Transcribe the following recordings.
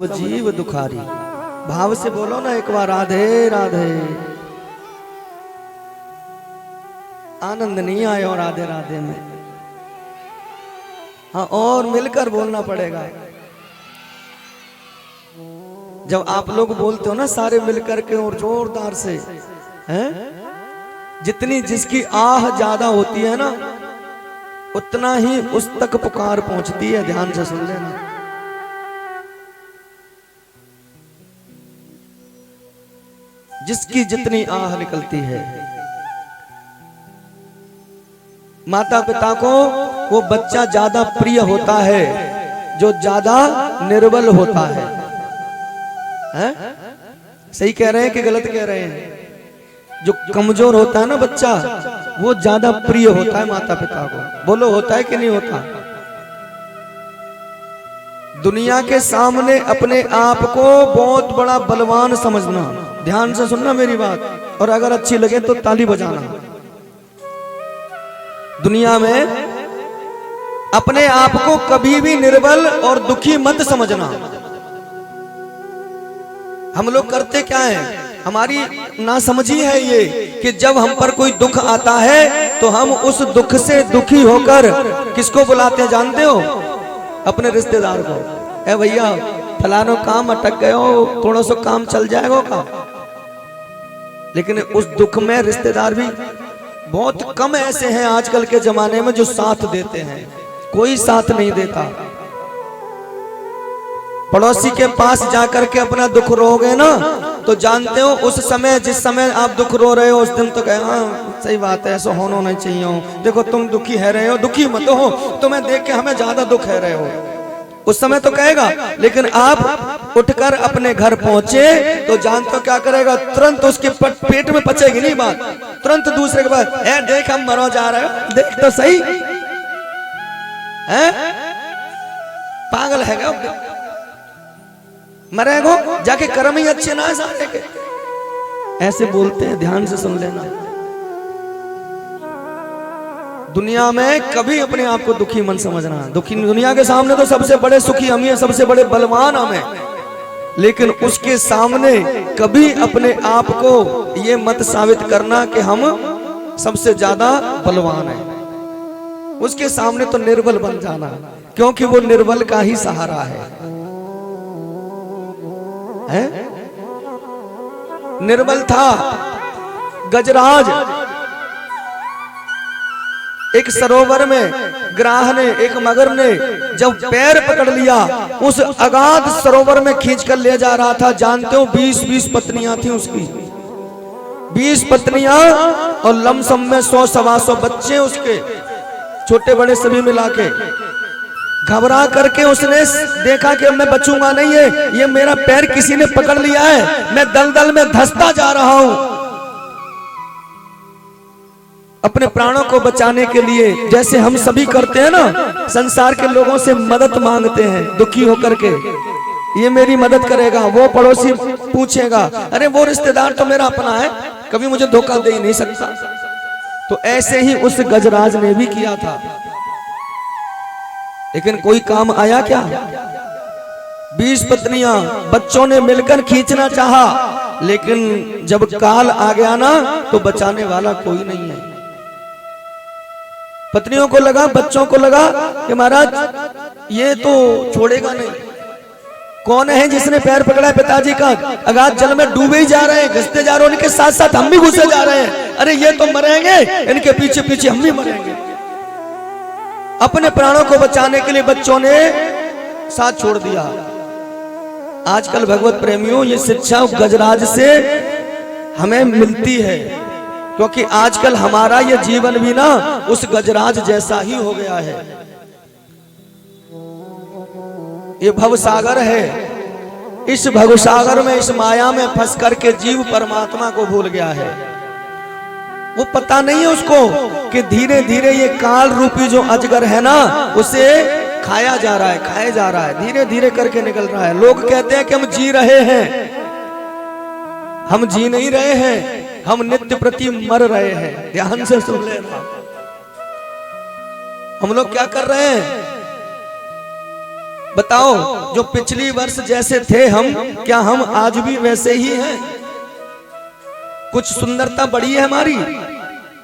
जीव दुखारी। भाव से बोलो ना एक बार, राधे राधे। आनंद नहीं आया राधे राधे में। हाँ, और मिलकर बोलना पड़ेगा। जब आप लोग बोलते हो ना सारे मिलकर के और जोरदार से, हैं? जितनी जिसकी आह ज्यादा होती है ना, उतना ही उस तक पुकार पहुंचती है। ध्यान से सुन लेना। जिसकी जितनी आह निकलती है, माता पिता को वो बच्चा ज्यादा प्रिय होता है जो ज्यादा निर्बल होता है। हैं? सही कह रहे हैं कि गलत कह रहे हैं? जो कमजोर होता है ना बच्चा, वो ज्यादा प्रिय होता है माता पिता को। बोलो, होता है कि नहीं होता? दुनिया के सामने अपने आप को बहुत बड़ा बलवान समझना। ध्यान से सुनना मेरी बात, और अगर अच्छी लगे तो ताली बजाना। दुनिया में अपने आप को कभी भी निर्बल और दुखी मत समझना। हम लोग करते क्या है? हमारी नासमझी है ये कि जब हम पर कोई दुख आता है तो हम उस दुख से दुखी होकर किसको बुलाते हैं जानते हो? अपने रिश्तेदार को। ए भैया, फलानो काम अटक गए हो, थोड़ा सा काम चल जाएगा का? लेकिन उस दुख में रिश्तेदार भी बहुत कम ऐसे हैं आजकल के जमाने में जो साथ देते हैं। कोई साथ नहीं देता। पड़ोसी के पास जाकर के अपना दुख रोगे ना, तो जानते हो उस समय, जिस समय आप दुख रो रहे हो, उस दिन तो कहे हाँ सही बात है, ऐसा होना नहीं चाहिए। देखो तुम दुखी है रहे हो, दुखी मत हो, तुम्हें देख के हमें ज्यादा दुख है रहे हो, उस समय तो कहेगा। लेकिन आप उठकर अपने घर पहुंचे तो जानते हो क्या करेगा? तुरंत उसके पेट में पचेगी नहीं बात, तुरंत दूसरे के बाद, ए देख हम मरो जा रहे हो, देख तो सही है, पागल है क्या? मरेगो, जाके कर्म ही अच्छे ना है सारे के। ऐसे बोलते हैं, ध्यान से सुन लेना। दुनिया में कभी अपने आप को दुखी मन समझना। दुखी दुनिया के सामने तो सबसे बड़े सुखी हम ही, सबसे बड़े बलवान हम हैं, लेकिन उसके सामने कभी अपने आप को ये मत साबित करना कि हम सबसे ज्यादा बलवान हैं। उसके सामने तो निर्बल बन जाना, क्योंकि वो निर्बल का ही सहारा है। निर्बल था गजराज। एक सरोवर में ग्राह ने, एक मगर ने जब पैर पकड़ लिया, उस अगाध सरोवर में खींच कर ले जा रहा था। जानते हो 20-20 पत्नियां थी उसकी, 20 पत्नियां, और लमसम में 100-125 बच्चे उसके, छोटे बड़े सभी मिला के। घबरा करके उसने देखा कि मैं बचूंगा नहीं है, ये मेरा पैर किसी ने पकड़ लिया है, मैं दलदल में धंसता जा रहा हूं। अपने प्राणों को बचाने के लिए, जैसे हम सभी करते हैं ना, संसार के लोगों से मदद मांगते हैं दुखी होकर के, ये मेरी मदद करेगा, वो पड़ोसी पूछेगा, अरे वो रिश्तेदार तो मेरा अपना है, कभी मुझे धोखा दे ही नहीं सकता। तो ऐसे ही उस गजराज ने भी किया था, लेकिन कोई काम आया क्या? 20 पत्नियां, बच्चों ने मिलकर खींचना चाहा, लेकिन जब काल आ गया ना, तो बचाने वाला कोई नहीं है। पत्नियों को लगा, बच्चों को लगा कि महाराज ये तो छोड़ेगा नहीं। कौन है जिसने पैर पकड़ा है पिताजी का? अगाध जल में डूबे ही जा रहे हैं, घुसते जा रहे हैं, उनके साथ साथ हम भी घुसे जा रहे हैं। अरे ये तो मरेंगे, इनके पीछे पीछे हम भी मरेंगे। अपने प्राणों को बचाने के लिए बच्चों ने साथ छोड़ दिया। आजकल भगवत प्रेमियों, ये शिक्षा गजराज से हमें मिलती है, क्योंकि आजकल हमारा ये जीवन भी ना उस गजराज जैसा ही हो गया है। ये भवसागर है, इस भवसागर में, इस माया में फंस करके जीव परमात्मा को भूल गया है। वो पता नहीं है उसको कि धीरे धीरे ये काल रूपी जो अजगर है ना, उसे खाया जा रहा है, खाया जा रहा है, धीरे धीरे करके निकल रहा है। लोग कहते हैं कि हम जी रहे हैं, हम जी नहीं रहे हैं, हम नित्य प्रति मर रहे हैं। ध्यान से सुन लेना। हम लोग क्या कर रहे हैं? बताओ, जो पिछली वर्ष जैसे थे हम, क्या हम आज भी वैसे ही हैं? कुछ सुंदरता बढ़ी है हमारी?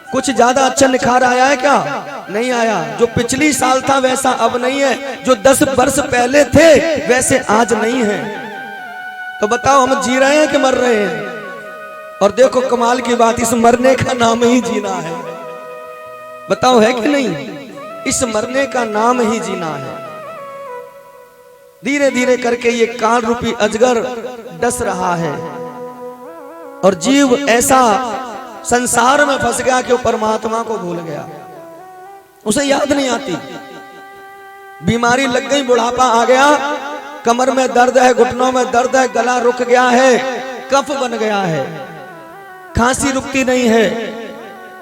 कुछ ज्यादा अच्छा निखार आया है क्या? नहीं आया। जो पिछली साल था वैसा अब नहीं है, जो 10 वर्ष पहले थे वैसे आज नहीं है। तो बताओ, हम जी रहे हैं कि मर रहे हैं? और देखो कमाल की बात, इस मरने का नाम ही जीना है। बताओ, है कि नहीं? इस मरने का नाम ही जीना है। धीरे धीरे करके ये काल रूपी अजगर डस रहा है और जीव ऐसा संसार में फंस गया कि वो परमात्मा को भूल गया, उसे याद नहीं आती। बीमारी लग गई, बुढ़ापा आ गया, कमर में दर्द है, घुटनों में दर्द है, गला रुक गया है, कफ बन गया है, खांसी रुकती नहीं है,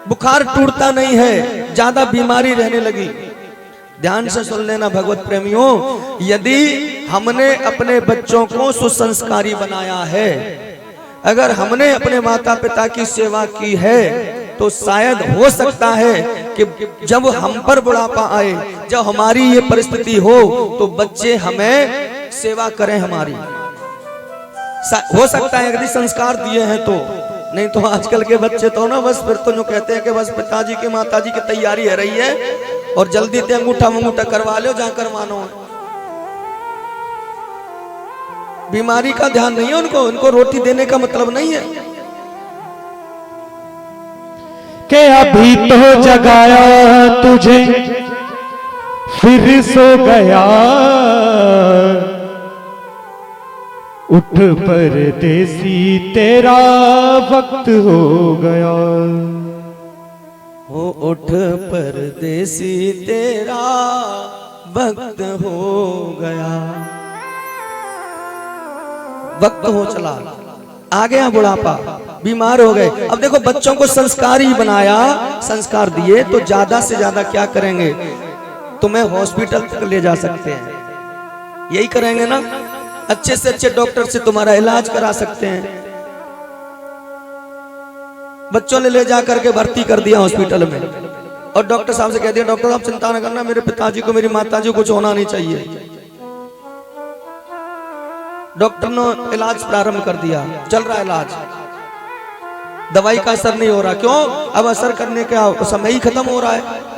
बुखार टूटता नहीं है, ज्यादा बीमारी रहने लगी। ध्यान से सुन लेना भगवत प्रेमियों, यदि हमने अपने बच्चों को सुसंस्कारी बनाया है, अगर हमने अपने माता पिता की सेवा की है, तो शायद हो सकता है कि जब हम पर बुढ़ापा आए, जब हमारी ये परिस्थिति हो, तो बच्चे हमें सेवा करें हमारी। हो सकता है यदि संस्कार दिए हैं तो। नहीं तो आजकल के बच्चे तो ना बस फिर तो जो कहते हैं कि बस पिताजी की माताजी की तैयारी है रही है और जल्दी से अंगूठा मंगूठा करवा लो, जाकर मानो। बीमारी का ध्यान नहीं है उनको, उनको रोटी देने का मतलब नहीं है कि अभी तो जगाया तुझे फिर सो गया, उठ परदेसी तेरा वक्त हो गया। हो उठ परदेसी तेरा वक्त हो गया। वक्त हो चला, आ गया बुढ़ापा, बीमार हो गए। अब देखो, बच्चों को संस्कारी बनाया, संस्कार दिए, तो ज्यादा से ज्यादा क्या करेंगे? तुम्हें हॉस्पिटल तक ले जा सकते हैं, यही करेंगे ना? अच्छे से अच्छे डॉक्टर से तुम्हारा इलाज करा सकते हैं। बच्चों ने ले जा करके भर्ती कर दिया हॉस्पिटल में और डॉक्टर साहब से कह दिया, डॉक्टर साहब चिंता न करना, मेरे पिताजी को, मेरी माताजी को कुछ होना नहीं चाहिए। डॉक्टर ने इलाज प्रारंभ कर दिया, चल रहा है इलाज, दवाई का असर नहीं हो रहा। क्यों? अब असर करने का समय ही खत्म हो रहा है।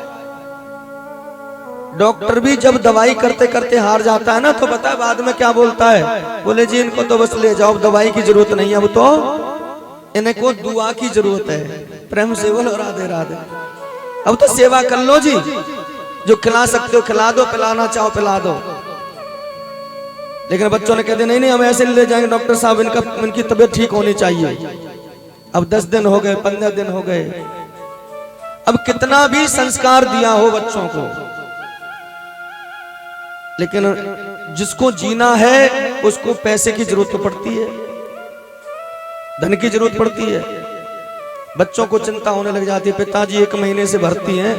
डॉक्टर भी जब दवाई करते करते हार जाता है ना, तो पता है बाद में क्या बोलता है? बोले जी इनको तो बस ले जाओ, दवाई की जरूरत नहीं है, अब तो इन्हें को दुआ की जरूरत है। प्रेम से बोलो राधे राधे। अब तो सेवा कर लो जी, जो खिला सकते हो खिला दो, पिलाना चाहो पिला दो। लेकिन बच्चों ने कहते नहीं नहीं, हम ऐसे ले जाएंगे डॉक्टर साहब, इनकी तबीयत ठीक होनी चाहिए। अब 10 दिन हो गए, 15 दिन हो गए। अब कितना भी संस्कार दिया हो बच्चों को, लेकिन जिसको जीना है उसको पैसे की जरूरत पड़ती है, धन की जरूरत पड़ती है। बच्चों को चिंता होने लग जाती है, पिताजी 1 महीने से भर्ती हैं,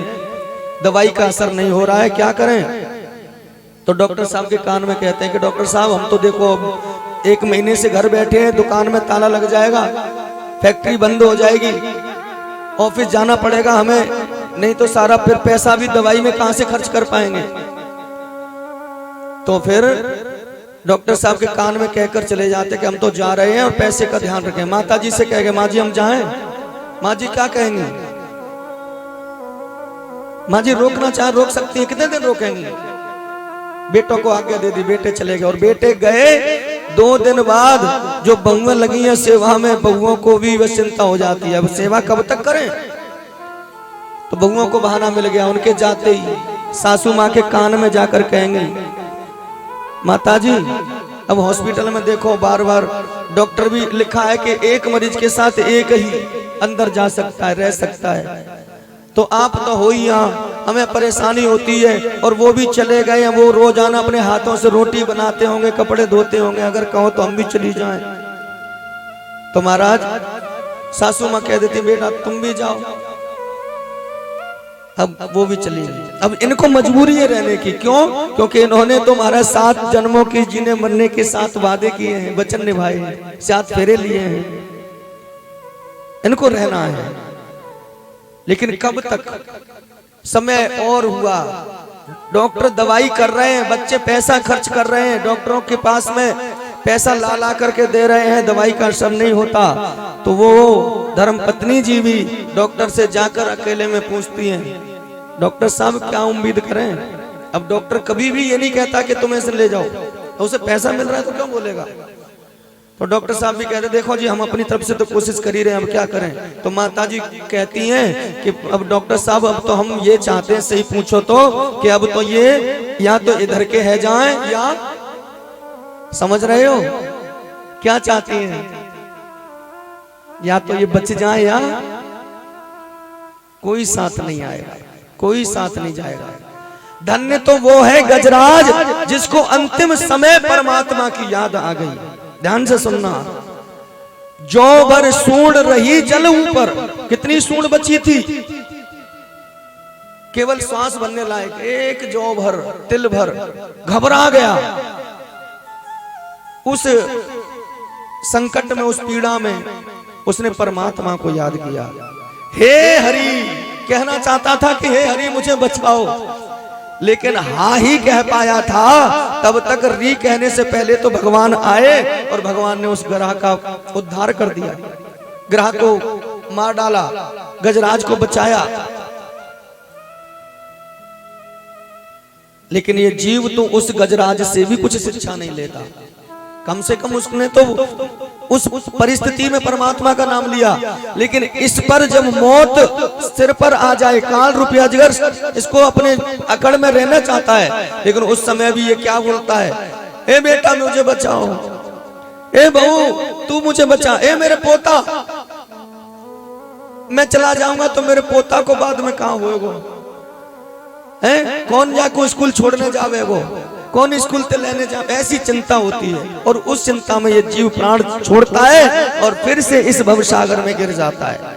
दवाई का असर नहीं हो रहा है, क्या करें? तो डॉक्टर साहब के कान में कहते हैं कि डॉक्टर साहब हम तो देखो 1 महीने से घर बैठे हैं, दुकान में ताला लग जाएगा, फैक्ट्री बंद हो जाएगी, ऑफिस जाना पड़ेगा हमें, नहीं तो सारा फिर पैसा भी दवाई में कहां से खर्च कर पाएंगे। तो फिर डॉक्टर साहब के कान में कहकर चले जाते कि हम तो जा रहे हैं और पैसे का ध्यान रखें। माता जी से कहेंगे माँ जी हम जाएं, माँ जी क्या कहेंगे? माँ जी रोकना चाहे रोक सकती है, कितने दिन रोकेंगे? बेटों को आज्ञा दे दी, बेटे चले गए। और बेटे गए 2 दिन बाद जो बहुएं लगी हैं सेवा में, बहुओं को भी वह चिंता हो जाती है, अब सेवा कब तक करें? तो बहुओं को बहाना मिल गया, उनके जाते ही सासू माँ के कान में जाकर कहेंगे माताजी अब हॉस्पिटल में देखो बार बार डॉक्टर भी लिखा है कि 1 मरीज के साथ 1 ही अंदर जा सकता है, रह सकता है, तो आप तो हो ही यहाँ, हमें परेशानी होती है। और वो भी चले गए हैं, वो रोजाना अपने हाथों से रोटी बनाते होंगे, कपड़े धोते होंगे, अगर कहो तो हम भी चली जाएं। तो महाराज सासू माँ कह देती बेटा तुम भी जाओ, अब वो भी चली गई। अब इनको मजबूरी है रहने की, क्यों? क्योंकि इन्होंने तो महाराज 7 जन्मों की जीने मरने के 7 वादे किए हैं, वचन निभाए हैं, 7 फेरे लिए हैं, इनको रहना है। लेकिन कब तक? समय और हुआ, डॉक्टर दवाई कर रहे हैं, बच्चे पैसा खर्च कर रहे हैं, डॉक्टरों के पास में पैसा ला ला करके दे रहे हैं, दवाई का असर नहीं होता, तो वो धर्म पत्नी जी भी डॉक्टर से जाकर अकेले में पूछती हैं, डॉक्टर साहब क्या उम्मीद करें। अब डॉक्टर कभी भी ये नहीं कहता कि तुम ऐसे ले जाओ, तो उसे पैसा मिल रहा है तो क्यों बोलेगा। तो डॉक्टर साहब भी कहते देखो जी हम अपनी तरफ से तो कोशिश कर ही रहे हैं, अब क्या करें। तो माता जी कहती हैं कि अब डॉक्टर साहब अब तो हम ये चाहते हैं, सही पूछो तो, कि अब तो ये या तो इधर के है जाएं, या समझ रहे हो क्या चाहती हैं, या तो ये बच जाए या कोई साथ नहीं आएगा, कोई साथ नहीं जाएगा। धन्य तो वो है गजराज जिसको अंतिम समय परमात्मा की याद आ गई। ध्यान से सुनना, जो भर सूंड रही जल ऊपर, कितनी सूंड बची थी, केवल श्वास बनने लायक, एक जौ भर तिल भर, घबरा गया उस संकट में, उस पीड़ा में, उसने परमात्मा को याद किया। हे हरि कहना चाहता था कि हे हरि मुझे बचाओ, लेकिन हाँ ही कह पाया था, तब तक री कहने से पहले तो भगवान आए और भगवान ने उस ग्रह का उद्धार कर दिया, ग्रह को मार डाला, गजराज को बचाया। लेकिन ये जीव तो उस गजराज से भी कुछ शिक्षा नहीं लेता, कम से कम उसने तो उस परिस्थिति में परमात्मा का नाम लिया। लेकिन इस पर जब मौत सिर पर आ जाए, काल रूपी अजगर इसको अपने अकड़ में रहना चाहता है, लेकिन उस समय भी ये क्या बोलता है, ए बेटा मुझे बचाओ, ए बहू तू मुझे बचा, ए मेरे पोता, मैं चला जाऊंगा तो मेरे पोता को बाद में कहां होएगो, है कौन जाको स्कूल छोड़ने जावेगो, कौन स्कूल से लेने जा, ऐसी चिंता होती है। और उस चिंता में ये जीव प्राण छोड़ता है और फिर से इस भवसागर में गिर जाता है।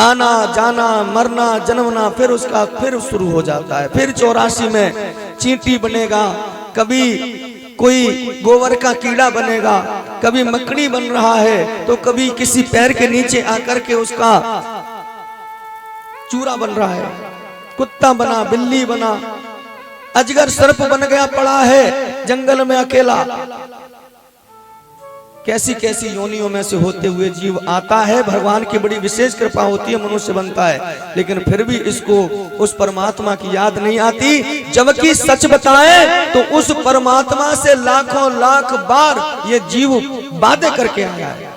आना जाना मरना जन्मना फिर उसका फिर शुरू हो जाता है। फिर 84 में चींटी बनेगा, कभी कोई गोबर का कीड़ा बनेगा, कभी मकड़ी बन रहा है, तो कभी किसी पैर के नीचे आकर के उसका चूरा बन रहा है, कुत्ता बना, बिल्ली बना, अजगर सर्प बन गया पड़ा है जंगल में अकेला। कैसी कैसी योनियों में से होते हुए जीव आता है, भगवान की बड़ी विशेष कृपा होती है, मनुष्य बनता है, लेकिन फिर भी इसको उस परमात्मा की याद नहीं आती। जबकि सच बताएं तो उस परमात्मा से लाखों लाख बार ये जीव वादे करके आया है।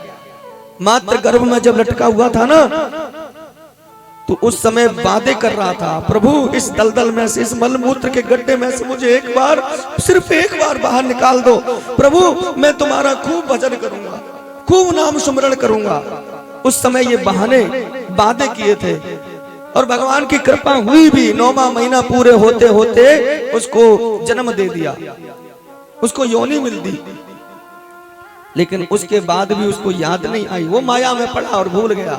मात्र गर्भ में जब लटका हुआ था ना, तो उस समय वादे कर रहा था, प्रभु इस दलदल में से, इस मलमूत्र के गड्ढे में से मुझे एक बार, सिर्फ एक बार बाहर निकाल दो प्रभु, मैं तुम्हारा खूब भजन करूंगा, खूब नाम सुमरण करूंगा। उस समय ये बहाने वादे किए थे और भगवान की कृपा हुई भी। 9वां महीना पूरे होते होते उसको जन्म दे दिया, उसको योनि मिल दी, लेकिन उसके बाद भी उसको याद नहीं आई, वो माया में पड़ा और भूल गया।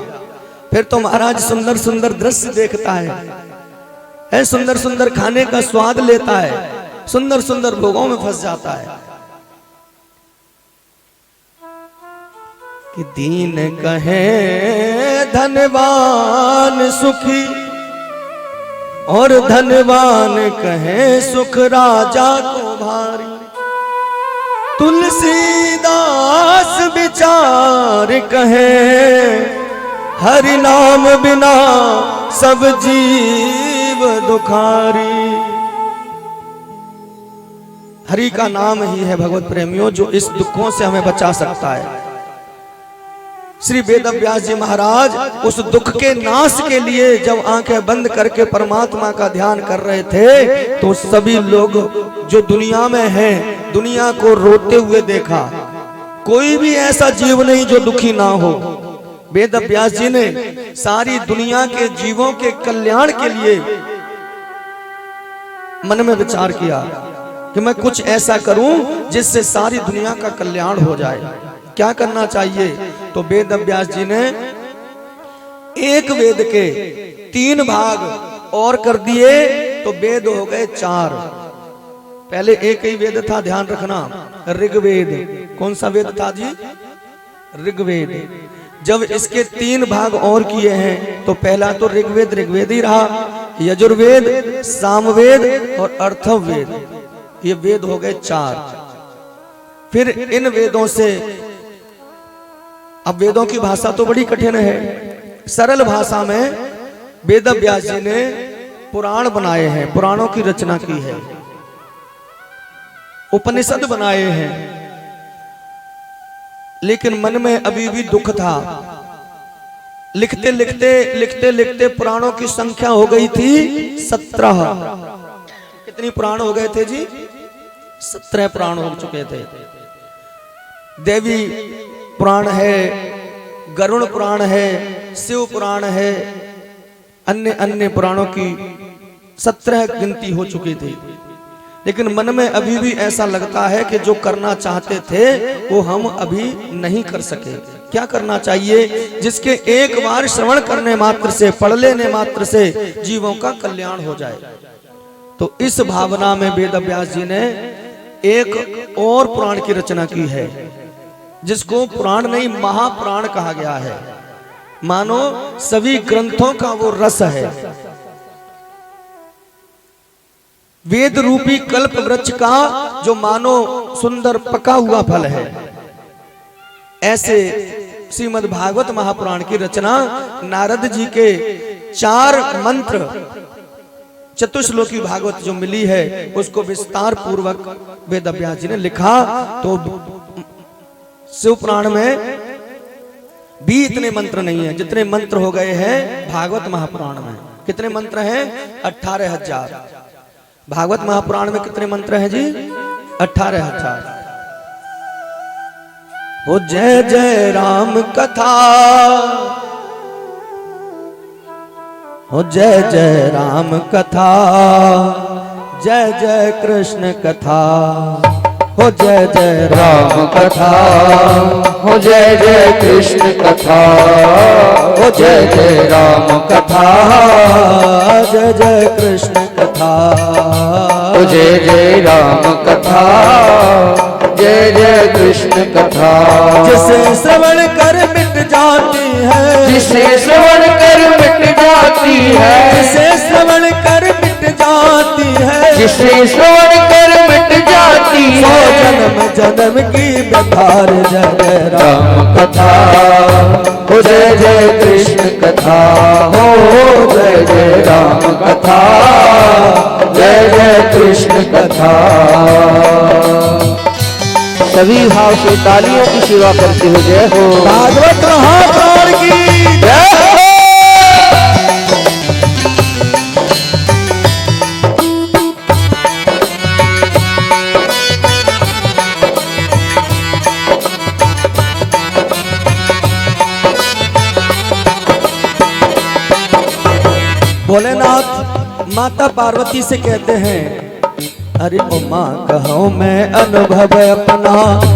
फिर तो महाराज सुंदर सुंदर दृश्य देखता है, सुंदर सुंदर खाने का स्वाद लेता है, सुंदर सुंदर भोगों में फंस जाता है। कि दीन कहे धनवान सुखी और धनवान कहे सुख राजा को भारी। तुलसीदास विचार कहे हरि नाम बिना सब जीव दुखारी। हरि का नाम ही है भगवत प्रेमियों जो इस दुखों से हमें बचा सकता है। श्री वेद व्यास जी महाराज उस दुख के नाश के लिए जब आंखें बंद करके परमात्मा का ध्यान कर रहे थे, तो सभी लोग जो दुनिया में हैं, दुनिया को रोते हुए देखा। कोई भी ऐसा जीव नहीं जो दुखी ना हो। वेद व्यास जी ने सारी दुनिया के जीवों के कल्याण के लिए मन में विचार किया कि मैं कुछ ऐसा करूं जिससे सारी दुनिया का कल्याण हो जाए। क्या करना चाहिए? तो वेद व्यास जी ने एक वेद के 3 भाग और कर दिए, तो वेद हो गए 4। पहले एक ही वेद था, ध्यान रखना, ऋग्वेद। कौन सा वेद था जी? ऋग्वेद। जब इसके 3 भाग और किए हैं, तो पहला तो ऋग्वेद ही रहा, यजुर्वेद, सामवेद और अर्थवेद, ये वेद हो गए 4। फिर इन वेदों से, अब वेदों की भाषा तो बड़ी कठिन है, सरल भाषा में वेद व्यास जी ने पुराण बनाए हैं, पुराणों की रचना की है, उपनिषद बनाए हैं। लेकिन मन में अभी भी दुख था। लिखते लिखते लिखते लिखते पुराणों की संख्या हो गई थी 17। कितनी पुराण हो गए थे जी? 17 पुराण हो चुके थे। देवी पुराण है, गरुड़ पुराण है, शिव पुराण है, अन्य अन्य पुराणों की 17 गिनती हो चुकी थी। लेकिन मन में अभी भी ऐसा लगता है कि जो करना चाहते थे वो हम अभी नहीं कर सके। क्या करना चाहिए? जिसके एक बार श्रवण करने मात्र से, पढ़ लेने मात्र से जीवों का कल्याण हो जाए। तो इस भावना में वेद व्यास जी ने एक और पुराण की रचना की है, जिसको पुराण नहीं महापुराण कहा गया है। मानो सभी ग्रंथों का वो रस है। वेद रूपी कल्प वृक्ष का जो मानो सुंदर पका हुआ फल है। ऐसे श्रीमद् भागवत महापुराण की रचना नारद जी के 4 मंत्र, चतुश्लोकी भागवत जो मिली है, उसको विस्तार पूर्वक वेद व्यास जी ने लिखा। तो शिव पुराण में भी इतने मंत्र नहीं है जितने मंत्र हो गए हैं भागवत महापुराण में। कितने मंत्र हैं? 18,000। भागवत महापुराण में कितने मंत्र हैं जी? 18,000। हो जय जय राम कथा, हो जय जय राम कथा, जय जय कृष्ण कथा, हो जय जय राम कथा, हो जय जय कृष्ण कथा, हो जय जय राम कथा, जय जय कृष्ण कथा, हो जय जय राम कथा, जय जय कृष्ण कथा। जिसे श्रवण कर मिट जाती है, जिसे श्रवण कर मिट जाती है, जिसे श्रवण कर मिट जाती है, जिसे श्रवण कर मिट जाती है, जन्म जन्म की व्यथार जय जय राम कथा, हो जय जय कृष्ण कथा, हो जय जय राम कथा, जय जय कृष्ण कथा। सभी भाव से तालियों की सेवा करते हुए जय हो भागवत महापुराण की जय हो। भोलेनाथ माता पार्वती से कहते हैं, अरे उमा कहो मैं अनुभव अपना,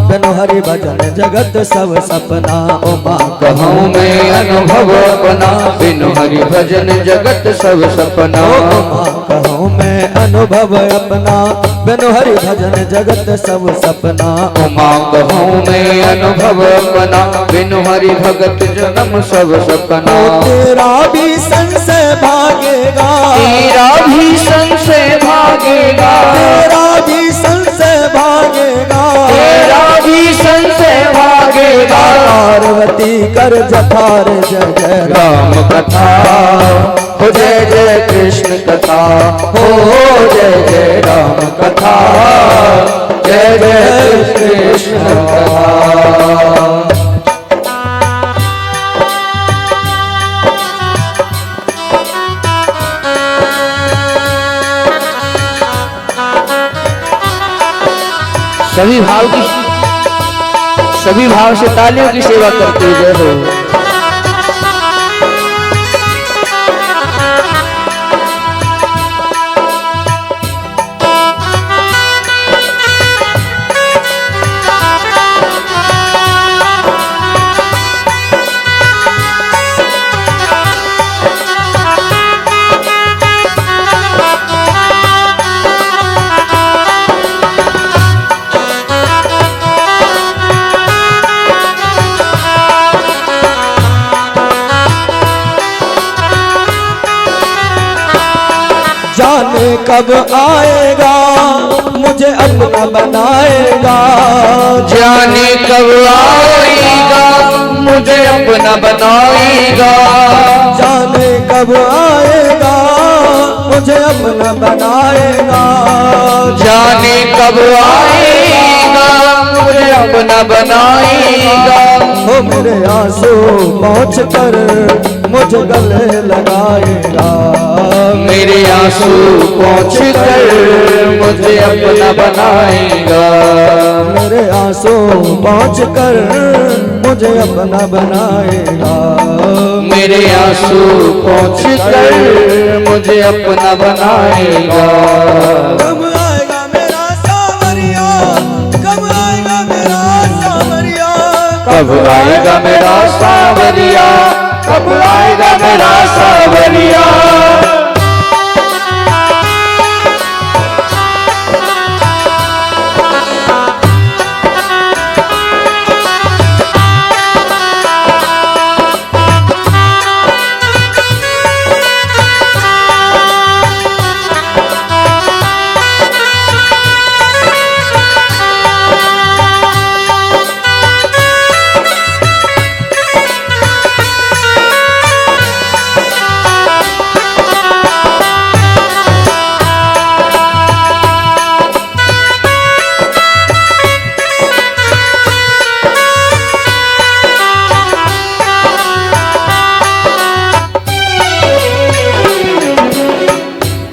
बिनु हरि भजन जगत सब सपना। उमा कहो मैं अनुभव अपना, बिनु हरि भजन जगत सब सपना। उमा कहो मैं अनुभव अपना, बिनु हरि भजन जगत सब सपना। उमा कहो मैं अनुभव अपना, बिनु हरि भगत जन्म सब सपना। तेरा भी संशय भागेगा, तेरा भी संशय भागेगा, तेरा भी संशय भागेगा, तेरा भी संशय भागेगा। पार्वती कर जठार जय जय राम कथा, हो जय जय कृष्ण कथा, हो जय जय राम कथा, जय जय कृष्ण कथा। सभी भाव से तालियों की सेवा करते हुए जय हो। जाने कब आएगा मुझे अपना बनाएगा। जाने कब आएगा मुझे अपना बनाएगा। जाने कब आएगा मुझे अपना बनाएगा। जाने कब आएगा मुझे अपना बनाएगा। हो मेरे आंसू पहुँच कर मुझे गले लगाएगा। मेरे आंसू पहुँच कर मुझे अपना बनाएगा। मेरे आंसू पहुँच कर मुझे अपना बनाएगा। मेरे आंसू पहुँच कर मुझे अपना बनाएगा। कब आएगा मेरा सावरिया, कब आएगा मेरा सावरिया, कब आएगा मेरा सावरिया, कब आएगा मेरा सावरिया।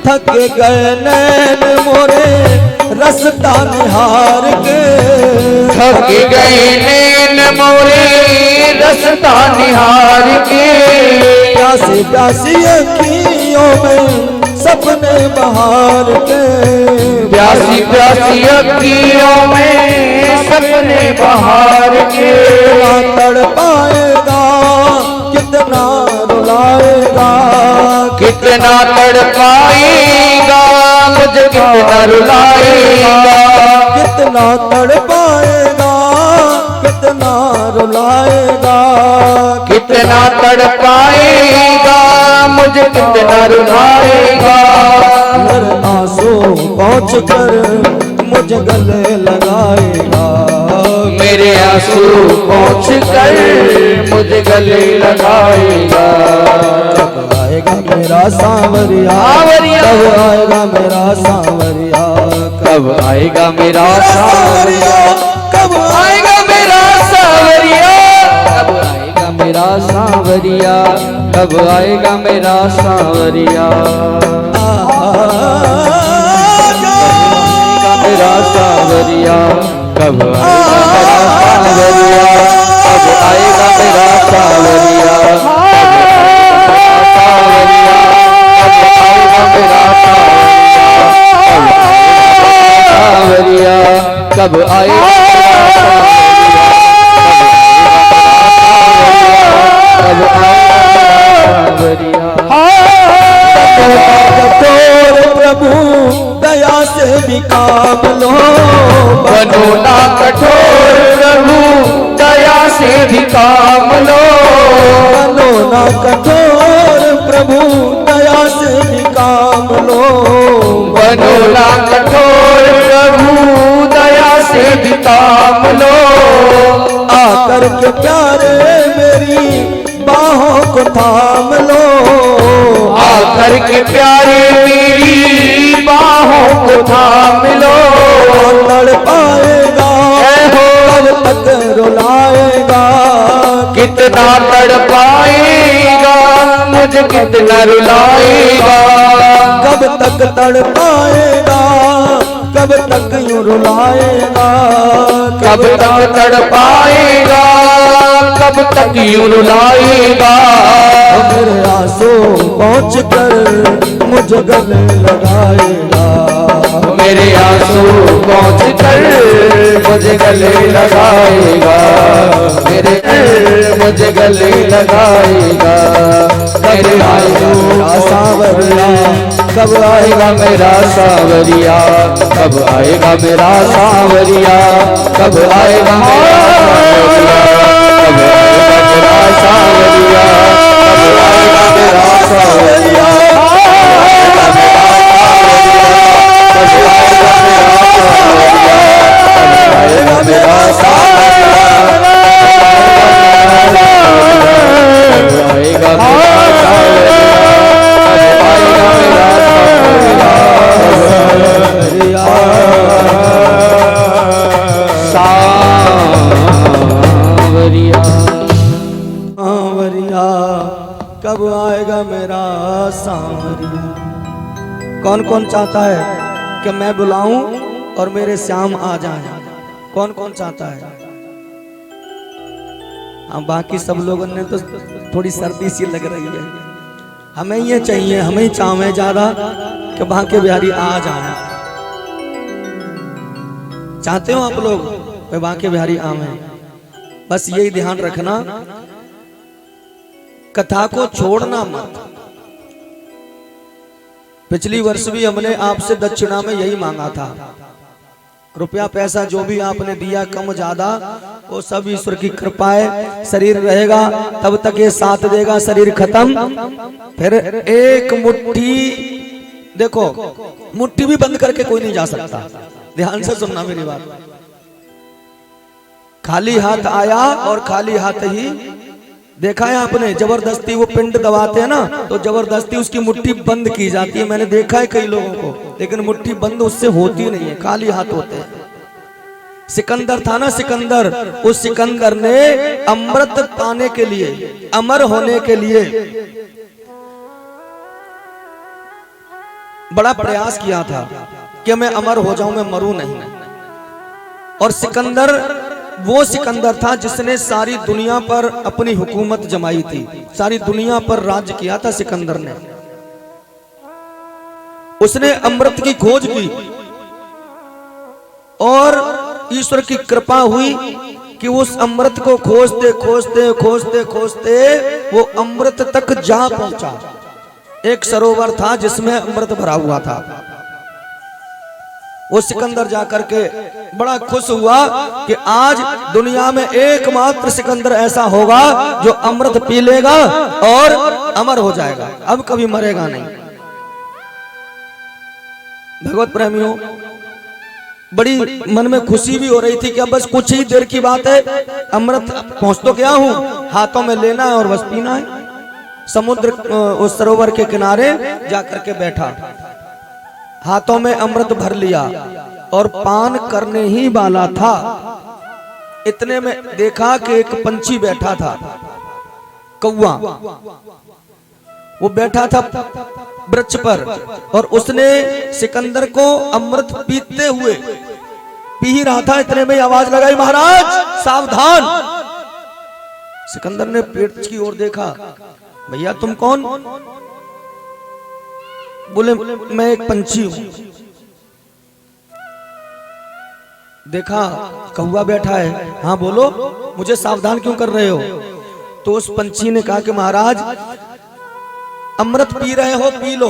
थक गए नैन मोरे रसता निहार के। थक गए नैन मोरे रसता निहार के। प्यासी प्यासी अखियों में सपने बहार के। प्यासी प्यासी अखियों में सपने बहार के। कितना तड़पाएगा कितना रुलाएगा। कितना तड़पाएगा मुझे कितना रुलाएगा। कितना तड़पाएगा कितना रुलाएगा। कितना तड़पाएगा मुझे कितना रुलाएगा। मेरे आंसू पहुँच कर मुझे गले लगाएगा। मेरे आंसू पहुँच कर मुझे गले लगाएगा। कब आएगा मेरा सांवरिया, सांवरिया। कब आएगा मेरा सांवरिया, कब आएगा मेरा सांवरिया, कब आएगा मेरा सांवरिया। कब आएगा मेरा सांवरिया, कब आएगा मेरा सांवरिया। मेरा सांवरिया, कब आएगा मेरा सांवरिया। कब आएगा मेरा सांवरिया, कब आएगा कठोर प्रभु दया से भी काम लो। बनो ना कठोर प्रभु दया से भी काम लो। बनो ना कठोर प्रभु दया से भी काम लो। बनो ना कठोर प्रभु दया से भी काम लो। आकर के प्यारे मेरी बाहों को थाम लो। आकर के प्यारे मेरी बाहों को थाम लो। तड़पाएगा कब तक रुलाएगा। कितना तड़पाएगा मुझे कितना रुलाएगा। कब तक तड़पाएगा कब तक यूं रुलाएगा। कब तक तड़पाएगा कब तक यूं रुलाएगा। मेरे आंसू पहुँच कर मुझे गले लगाएगा। मेरे आंसू पहुँच कर मुझे गले लगाएगा। मेरे मुझे गले लगाएगा। मेरे आंसू सांवरिया कब आएगा मेरा सांवरिया, कब आएगा मेरा सांवरिया, कब आएगा मेरा सांवरिया, कब आएगा मेरा सांवरिया, कब आएगा मेरा सांवरिया, कब आएगा मेरा सांवरिया। कब आएगा मेरा सांवरिया। कौन कौन चाहता है कि मैं बुलाऊं और मेरे श्याम आ जाएं? कौन कौन चाहता है? हाँ, बाकी सब लोगों ने तो थोड़ी सर्दी सी लग रही है। हमें ये चाहिए, हमें चाहें ज्यादा कि बांके बिहारी आ जाए। चाहते हो आप लोग कि बांके बिहारी आवे? बस यही ध्यान रखना, कथा को छोड़ना मत। पिछली वर्ष भी हमने आपसे दक्षिणा में यही मांगा था। रुपया पैसा जो भी आपने दिया कम ज्यादा वो सब ईश्वर की कृपा है। शरीर रहेगा तब तक ये साथ देगा, शरीर खत्म फिर एक मुट्ठी, देखो मुट्ठी भी बंद करके कोई नहीं जा सकता। ध्यान से सुनना मेरी बात। खाली हाथ आया और खाली हाथ ही देखा है आपने। जबरदस्ती वो पिंड दबाते हैं ना, तो जबरदस्ती उसकी मुट्ठी बंद की जाती है। मैंने देखा है कई लोगों को, लेकिन मुट्ठी बंद उससे होती नहीं है, खाली हाथ होते हैं। सिकंदर था ना, सिकंदर, उस सिकंदर ने अमृत पाने के लिए, अमर होने के लिए बड़ा प्रयास किया था कि मैं अमर हो जाऊं, मैं मरूं नहीं। और सिकंदर वो सिकंदर था जिसने सारी दुनिया पर अपनी हुकूमत जमाई थी, सारी दुनिया पर राज्य किया था सिकंदर ने। उसने अमृत की खोज की और ईश्वर की कृपा हुई कि उस अमृत को खोजते खोजते खोजते खोजते वो अमृत तक जा पहुंचा। एक सरोवर था जिसमें अमृत भरा हुआ था। वो सिकंदर जाकर के बड़ा खुश हुआ कि आज दुनिया में एकमात्र सिकंदर ऐसा होगा जो अमृत पी लेगा और अमर हो जाएगा, अब कभी मरेगा नहीं। भगवत प्रेमियों, बड़ी मन में खुशी भी हो रही थी कि अब बस कुछ ही देर की बात है, अमृत पहुंच तो गया हूं, हाथों में लेना है और बस पीना है। समुद्र उस सरोवर के किनारे जाकर के बैठा, हाथों में अमृत भर लिया और पान करने ही वाला था। इतने में देखा कि एक पंछी बैठा था, कौवा। वो बैठा था वृक्ष पर और उसने सिकंदर को अमृत पीते हुए पी ही रहा था। इतने में आवाज लगाई, महाराज सावधान। सिकंदर ने पेड़ की ओर देखा, भैया तुम कौन? बोले मैं एक पंछी हूं। देखा कौवा बैठा है, हाँ बोलो, मुझे सावधान क्यों कर रहे हो? तो उस पंछी ने कहा कि महाराज अमृत पी रहे हो, पी लो,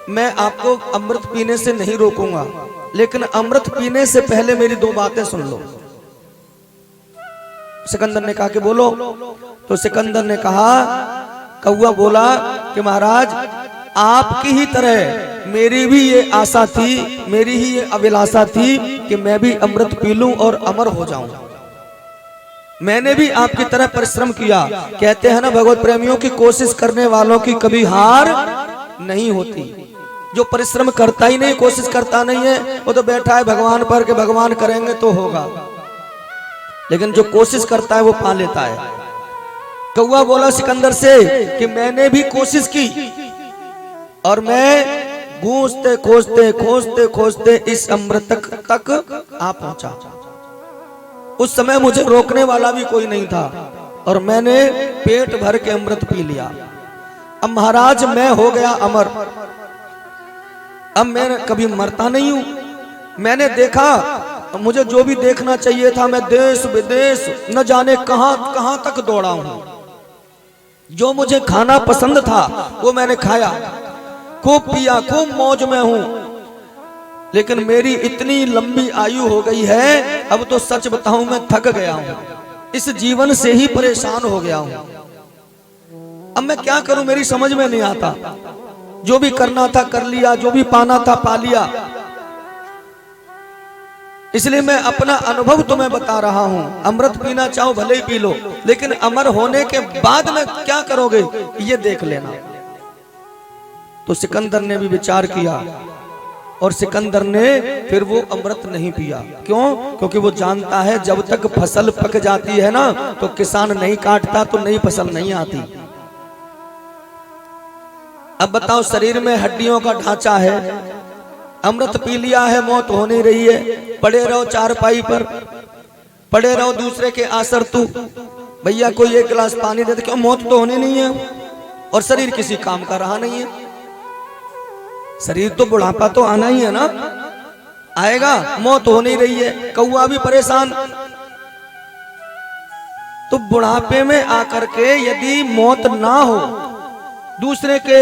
मैं आपको अमृत पीने से नहीं रोकूंगा, लेकिन अमृत पीने से पहले मेरी दो बातें सुन लो। सिकंदर ने कहा कि बोलो। तो सिकंदर ने कहा, कौवा बोला कि महाराज आपकी ही तरह मेरी भी ये आशा थी, मेरी ही ये अभिलाषा थी कि मैं भी अमृत पी लूं और अमर हो जाऊं। मैंने भी आपकी तरह परिश्रम किया। कहते हैं ना भगवत प्रेमियों की कोशिश करने वालों की कभी हार नहीं होती। जो परिश्रम करता ही नहीं, कोशिश करता नहीं है, वो तो बैठा है भगवान पर कि भगवान करेंगे तो होगा, लेकिन जो कोशिश करता है वो पा लेता है। कौवा बोला सिकंदर से कि मैंने भी कोशिश की और मैं खोजते खोजते खोजते खोजते इस अमृत तक आ पहुंचा। उस समय मुझे रोकने वाला भी कोई नहीं था और मैंने पेट भर के अमृत पी लिया। अब महाराज मैं हो गया अमर, अब मैं कभी मरता नहीं हूं। मैंने देखा, मुझे जो भी देखना चाहिए था, मैं देश विदेश न जाने कहां कहां तक दौड़ा हूं। जो मुझे खाना पसंद था वो मैंने खाया, खूब पिया, खूब मौज में हूं। लेकिन मेरी इतनी लंबी आयु हो गई है, अब तो सच बताऊं मैं थक गया हूं, इस जीवन से ही परेशान हो गया हूं। अब मैं क्या करूं, मेरी समझ में नहीं आता। जो भी करना था कर लिया, जो भी पाना था पा लिया। इसलिए मैं अपना अनुभव तुम्हें बता रहा हूं। अमृत पीना चाहो भले ही पी लो, लेकिन अमर होने के बाद में क्या करोगे ये देख लेना। तो सिकंदर ने भी विचार किया और सिकंदर ने फिर वो अमृत नहीं पिया। क्यों? क्योंकि वो जानता है जब तक फसल पक जाती है ना, तो किसान नहीं काटता तो नई फसल नहीं आती। अब बताओ, शरीर में हड्डियों का ढांचा है, अमृत पी लिया है, मौत हो नहीं रही है, पड़े रहो चारपाई पर, पड़े रहो दूसरे के आसर तू, भैया कोई एक गिलास पानी दे दे, क्यों मौत तो होनी नहीं है, और शरीर किसी काम का रहा नहीं है। शरीर तो बुढ़ापा तो आना ही है ना, आएगा, मौत हो नहीं रही है, कौआ भी परेशान। तो बुढ़ापे में आकर के यदि मौत ना हो, दूसरे के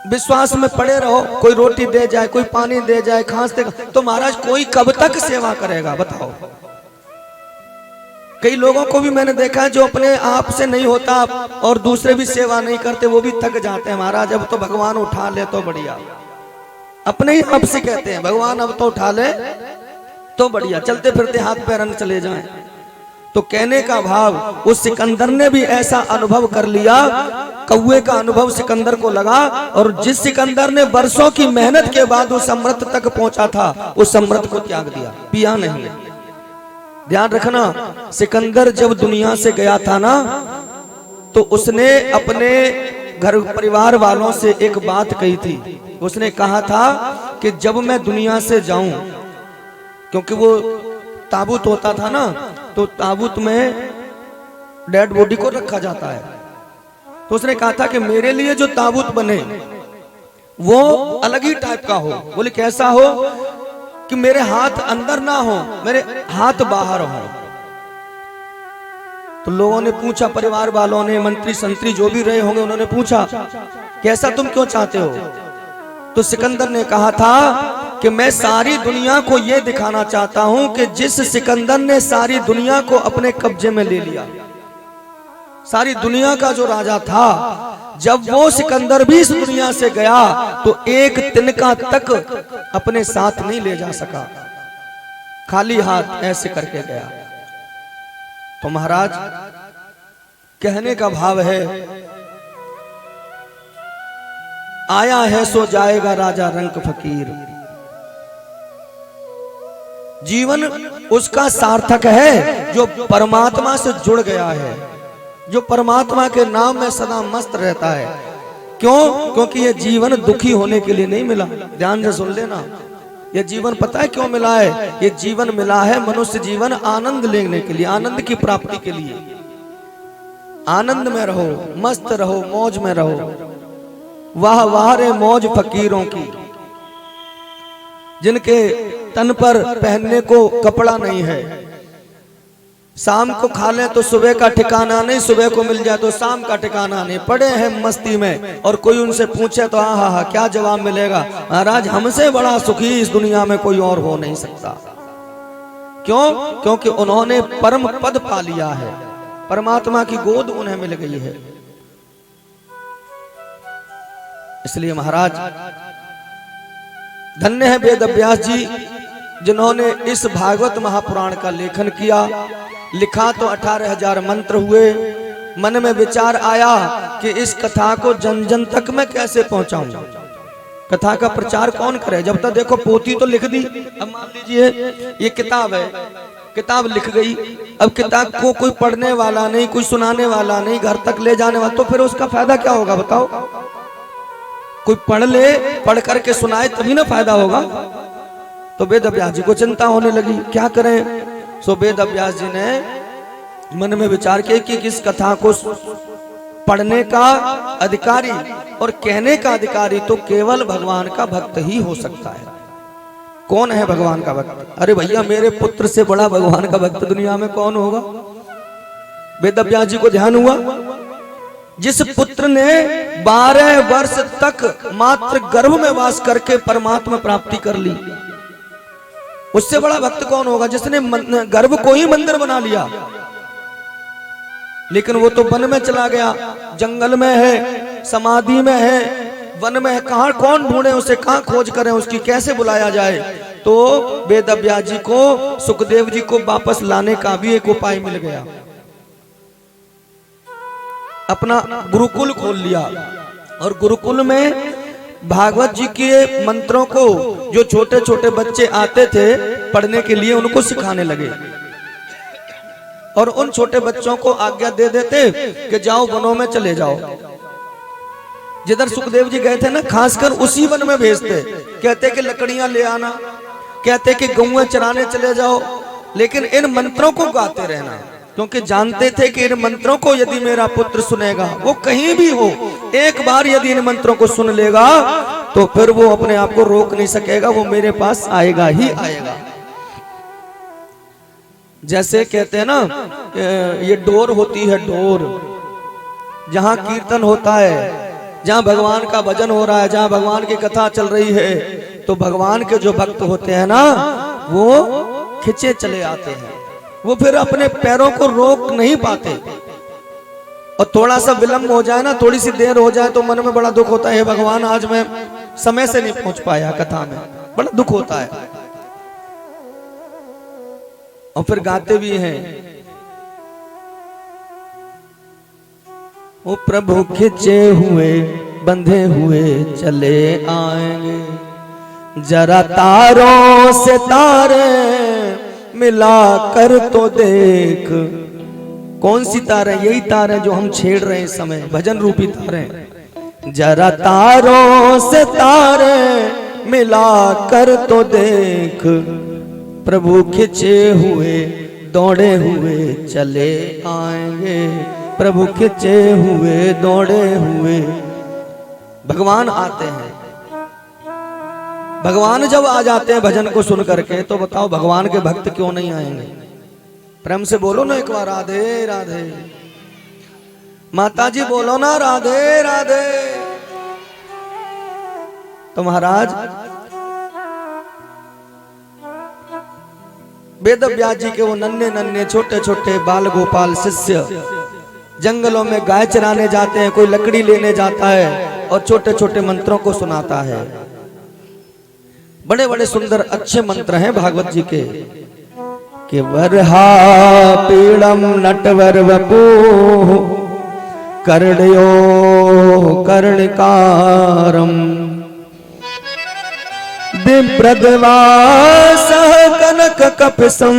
विश्वास में पड़े रहो, कोई रोटी दे जाए, कोई पानी दे जाए, खांसते, तो महाराज कोई कब तक सेवा करेगा बताओ। कई लोगों को भी मैंने देखा है जो अपने आप से नहीं होता और दूसरे भी सेवा नहीं करते, वो भी थक जाते हैं। महाराज अब तो भगवान उठा ले तो बढ़िया, अपने ही आप से कहते हैं भगवान अब तो उठा ले तो बढ़िया, चलते फिरते हाथ पैर चले जाएं। तो कहने का भाव, उस सिकंदर ने भी ऐसा अनुभव कर लिया, कौए का अनुभव सिकंदर को लगा, और जिस सिकंदर ने वर्षों की मेहनत के बाद उस अमृत तक पहुंचा था, उस अमृत को त्याग दिया, पिया नहीं। ध्यान रखना, सिकंदर जब दुनिया से गया था ना, तो उसने अपने घर परिवार वालों से एक बात कही थी। उसने कहा था कि जब मैं दुनिया से जाऊं, क्योंकि वो ताबूत होता था ना, तो ताबूत में डेड बॉडी को रखा जाता है, तो उसने कहा था कि मेरे लिए जो ताबूत बने वो अलग ही टाइप का हो। बोले कैसा हो? कि मेरे हाथ अंदर ना हो, मेरे हाथ बाहर हो। तो लोगों ने पूछा, परिवार वालों ने, मंत्री संतरी जो भी रहे होंगे, उन्होंने पूछा कैसा तुम क्यों चाहते हो? तो सिकंदर ने कहा था कि मैं सारी दुनिया को यह दिखाना चाहता हूं कि जिस सिकंदर ने सारी दुनिया को अपने कब्जे में ले लिया, सारी दुनिया का जो राजा था, जब वो सिकंदर भी इस दुनिया से गया तो एक तिनका तक अपने साथ नहीं ले जा सका, खाली हाथ ऐसे करके गया। तो महाराज कहने का भाव है, आया है सो जाएगा राजा रंक फकीर। जीवन उसका सार्थक है जो परमात्मा से जुड़ गया है, जो परमात्मा के नाम में सदा मस्त रहता है। क्यों? क्योंकि ये जीवन दुखी होने के लिए नहीं मिला। ध्यान से सुन लेना, ये जीवन पता है क्यों मिला है? ये जीवन मिला है मनुष्य जीवन आनंद लेने के लिए, आनंद की प्राप्ति के लिए। आनंद में रहो, मस्त रहो, मौज में रहो। वाह वाह रे मौज फकीरों की, जिनके तन पर पहनने को कपड़ा नहीं है। शाम को खा लें तो सुबह का ठिकाना नहीं, सुबह को मिल जाए तो शाम का ठिकाना नहीं, पड़े हैं मस्ती में। और कोई उनसे पूछे तो हाँ हाँ क्या जवाब मिलेगा? महाराज हमसे बड़ा सुखी इस दुनिया में कोई और हो नहीं सकता। क्यों? क्योंकि उन्होंने परम पद पा लिया है, परमात्मा की गोद उन्हें मिल गई है। इसलिए महाराज धन्य है वेद व्यास जी, जिन्होंने इस भागवत महापुराण का लेखन किया। लिखा तो 18,000 मंत्र हुए। मन में विचार आया कि इस कथा को जन जन तक मैं कैसे पहुंचाऊं, कथा का प्रचार कौन करे? जब तक देखो पोथी तो लिख दी, अब मान लीजिए ये किताब है, किताब लिख गई, अब किताब को कोई पढ़ने वाला नहीं, कोई सुनाने वाला नहीं, घर तक ले जाने वाला, तो फिर उसका फायदा क्या होगा बताओ? कोई पढ़ ले, पढ़ करके सुनाए तभी ना फायदा होगा। तो वेद व्यास जी को चिंता होने लगी, क्या करें? सो वेद व्यास जी ने मन में विचार किया कि इस कथा को पढ़ने का अधिकारी और कहने का अधिकारी तो केवल भगवान का भक्त ही हो सकता है। कौन है भगवान का भक्त? अरे भैया मेरे पुत्र से बड़ा भगवान का भक्त दुनिया में कौन होगा? वेद व्यास जी को ध्यान हुआ, जिस पुत्र ने 12 वर्ष तक मात्र गर्भ में वास करके परमात्मा प्राप्ति कर ली, उससे बड़ा भक्त कौन होगा? जिसने गर्भ को ही मंदिर बना लिया, लेकिन वो तो वन में चला गया, जंगल में है, समाधि में है, वन में है, कहां कौन ढूंढे उसे, कहां खोज करें उसकी, कैसे बुलाया जाए? तो वेद व्यास जी को, सुखदेव जी को वापस लाने का भी एक उपाय मिल गया। अपना गुरुकुल खोल लिया और गुरुकुल में भागवत जी के मंत्रों को जो छोटे छोटे बच्चे आते थे पढ़ने के लिए, उनको सिखाने लगे। और उन छोटे बच्चों को आज्ञा दे देते कि जाओ वनों में चले जाओ। जिधर सुखदेव जी गए थे ना, खासकर उसी वन में भेजते, कहते कि लकड़ियां ले आना, कहते कि गौएं चराने चले जाओ, लेकिन इन मंत्रों को गाते रहना, क्योंकि जानते थे कि इन मंत्रों को यदि मेरा पुत्र सुनेगा, वो कहीं भी हो, एक बार यदि इन मंत्रों को सुन लेगा तो फिर वो अपने आप को रोक नहीं सकेगा, वो मेरे पास आएगा ही आएगा। जैसे कहते हैं ना, ये डोर होती है, डोर, जहां कीर्तन होता है, जहां भगवान का भजन हो रहा है, जहां भगवान की कथा चल रही है, तो भगवान के जो भक्त होते हैं ना, वो खिंचे चले आते हैं, वो फिर अपने पैरों को रोक नहीं पाते। और थोड़ा सा विलंब हो जाए ना, थोड़ी सी देर हो जाए तो मन में बड़ा दुख होता है, भगवान आज मैं समय से नहीं पहुंच पाया कथा में, बड़ा दुख होता है। और फिर गाते भी हैं, वो प्रभु खिंचे हुए बंधे हुए चले आएंगे, जरा तारों से तारे मिला कर तो देख। कौन सी तार है? यही तार है जो हम छेड़ रहे हैं इस समय, भजन रूपी तारे। जरा तारों से तारे मिला कर तो देख, प्रभु खिंचे हुए दौड़े हुए चले आएंगे, प्रभु खिंचे हुए दौड़े हुए। भगवान आते हैं, भगवान जब आ जाते हैं भजन को सुन करके, तो बताओ भगवान के भक्त क्यों नहीं आएंगे? प्रेम से बोलो ना एक बार, राधे राधे। माता जी बोलो ना, राधे राधे। तो महाराज वेद व्यास जी के वो नन्हे नन्हे छोटे छोटे बाल गोपाल शिष्य जंगलों में गाय चराने जाते हैं, कोई लकड़ी लेने जाता है और छोटे छोटे मंत्रों को सुनाता है। बड़े बड़े सुंदर अच्छे मंत्र हैं भागवत जी के, कि वरहा पीड़म नटवर वपू कर्णयो कर्णकारम दिव्रदवास कनक कपिसम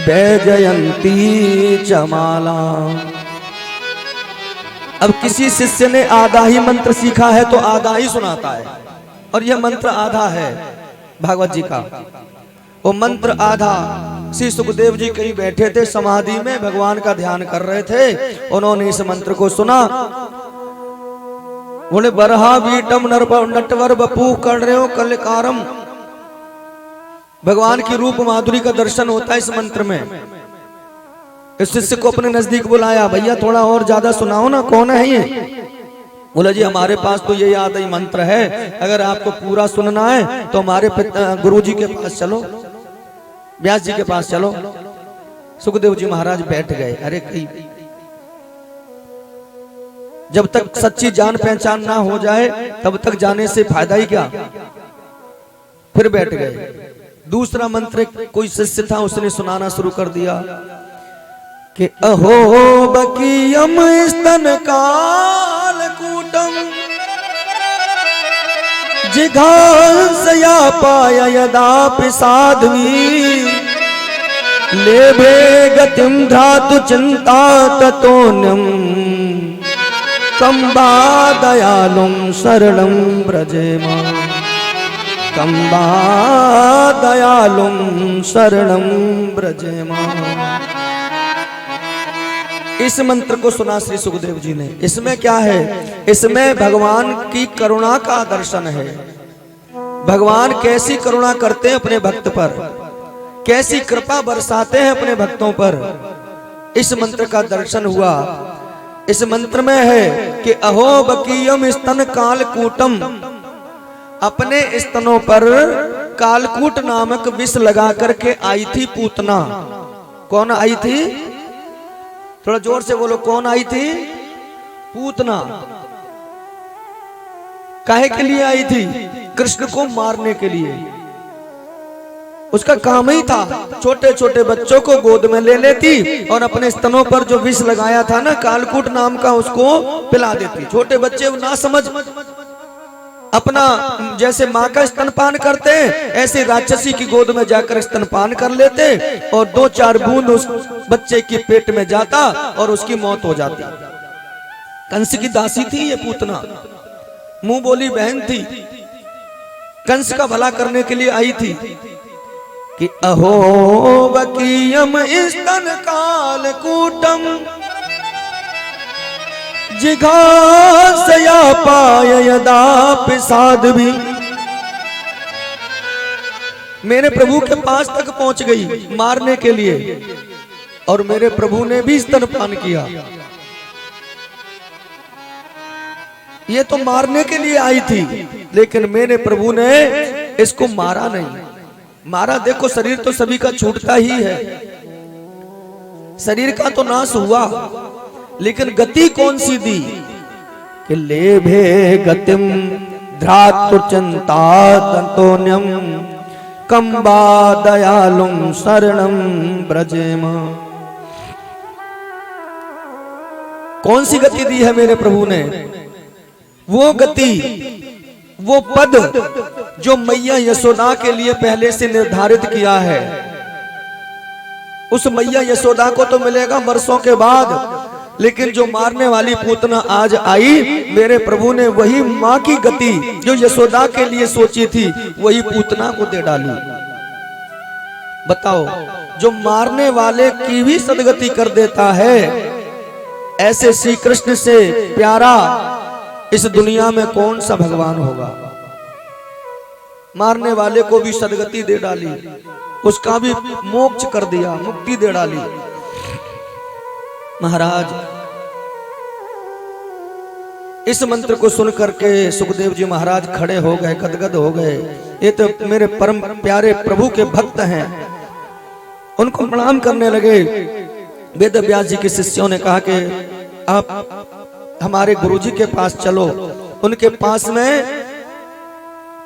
वैजयंती चमाला। अब किसी शिष्य ने आधा ही मंत्र सीखा है तो आधा ही सुनाता है, और यह मंत्र आधा है भागवत जी का। वो मंत्र आधा, श्री सुखदेव जी कहीं बैठे थे समाधि में, भगवान का ध्यान कर रहे थे, उन्होंने इस मंत्र को सुना। बोले बरहा वीटम नटवर बपू कर्णयो कलकारम। भगवान की रूप माधुरी का दर्शन होता है इस मंत्र में। इस शिष्य को अपने नजदीक बुलाया, भैया थोड़ा और ज्यादा सुनाओ ना, कौन है ये? बोला जी हमारे पास तो ये आधा ही मंत्र है, अगर आपको पूरा सुनना है तो हमारे गुरु जी के पास चलो, व्यास जी के पास चलो। सुखदेव जी महाराज बैठ गए। अरे कहीं जब तक सच्ची जान पहचान ना हो जाए तब तक जाने से फायदा ही क्या। फिर बैठ गए। दूसरा मंत्र कोई शिष्य था, उसने सुनाना शुरू कर दिया कि अहो बकीयम स्तन काल कूटम जिघांसया पाय यदा पिसाध्वी लेभे गतिम धातु चिंता ततोन्यम कंबा दयालुम शरणं व्रजेमा, कंबा दयालुम शरणं व्रजेमा। इस मंत्र को सुना श्री सुखदेव जी ने। इसमें क्या है? इसमें भगवान की करुणा का दर्शन है। भगवान कैसी करुणा करते हैं अपने भक्त पर, कैसी कृपा बरसाते हैं अपने भक्तों पर, इस मंत्र का दर्शन हुआ। इस मंत्र में है कि अहो बकीयम स्तन कालकूटम, अपने स्तनों पर कालकूट नामक विष लगा करके आई थी पूतना। कौन आई थी? थोड़ा जोर से बोलो, कौन आई थी? पूतना। काहे के लिए आई थी? कृष्ण को मारने के लिए। उसका काम ही था छोटे छोटे बच्चों को गोद में ले लेती और अपने स्तनों पर जो विष लगाया था ना कालकूट नाम का, उसको पिला देती। छोटे बच्चे ना समझ अपना जैसे माँ का स्तनपान करते हैं ऐसे राक्षसी की गोद में जाकर स्तनपान कर लेते और 2-4 बूंद उस बच्चे के पेट में जाता और उसकी मौत हो जाती। कंस की दासी थी ये पूतना, मुंह बोली बहन थी, कंस का भला करने के लिए आई थी कि अहो बकीयम स्तन काल कूटम जिघासया पाय यदा पिसाद भी। मेरे प्रभु के पास तक पहुंच गई मारने के लिए और मेरे प्रभु ने भी स्तनपान किया। ये तो मारने के लिए आई थी लेकिन मेरे प्रभु ने इसको मारा नहीं। मारा देखो शरीर तो सभी का छूटता ही है, शरीर का तो नाश हुआ लेकिन गति कौन सी दी कि लेभे गतिम ध्रातुर्चंता तंतोन्यम कंबा दयालुम शरणम ब्रजेम। कौन सी गति दी है मेरे प्रभु ने? वो गति, वो पद जो मैया यशोदा के लिए पहले से निर्धारित किया है। उस मैया यशोदा को तो मिलेगा वर्षों के बाद, लेकिन जो मारने वाली पूतना आज आई, मेरे प्रभु ने वही माँ की गति जो यशोदा के लिए सोची थी वही पूतना को दे डाली। बताओ, जो मारने वाले की भी सदगति कर देता है, ऐसे श्री कृष्ण से प्यारा इस दुनिया में कौन सा भगवान होगा। मारने वाले को भी सदगति दे डाली, उसका भी मोक्ष कर दिया, मुक्ति दे डाली। महाराज इस मंत्र को सुन करके सुखदेव जी महाराज खड़े हो गए, गदगद हो गए। ये तो मेरे परम प्यारे प्रभु के भक्त हैं। उनको प्रणाम करने लगे। वेद व्यास जी के शिष्यों ने कहा कि आप हमारे गुरुजी के पास चलो, उनके पास में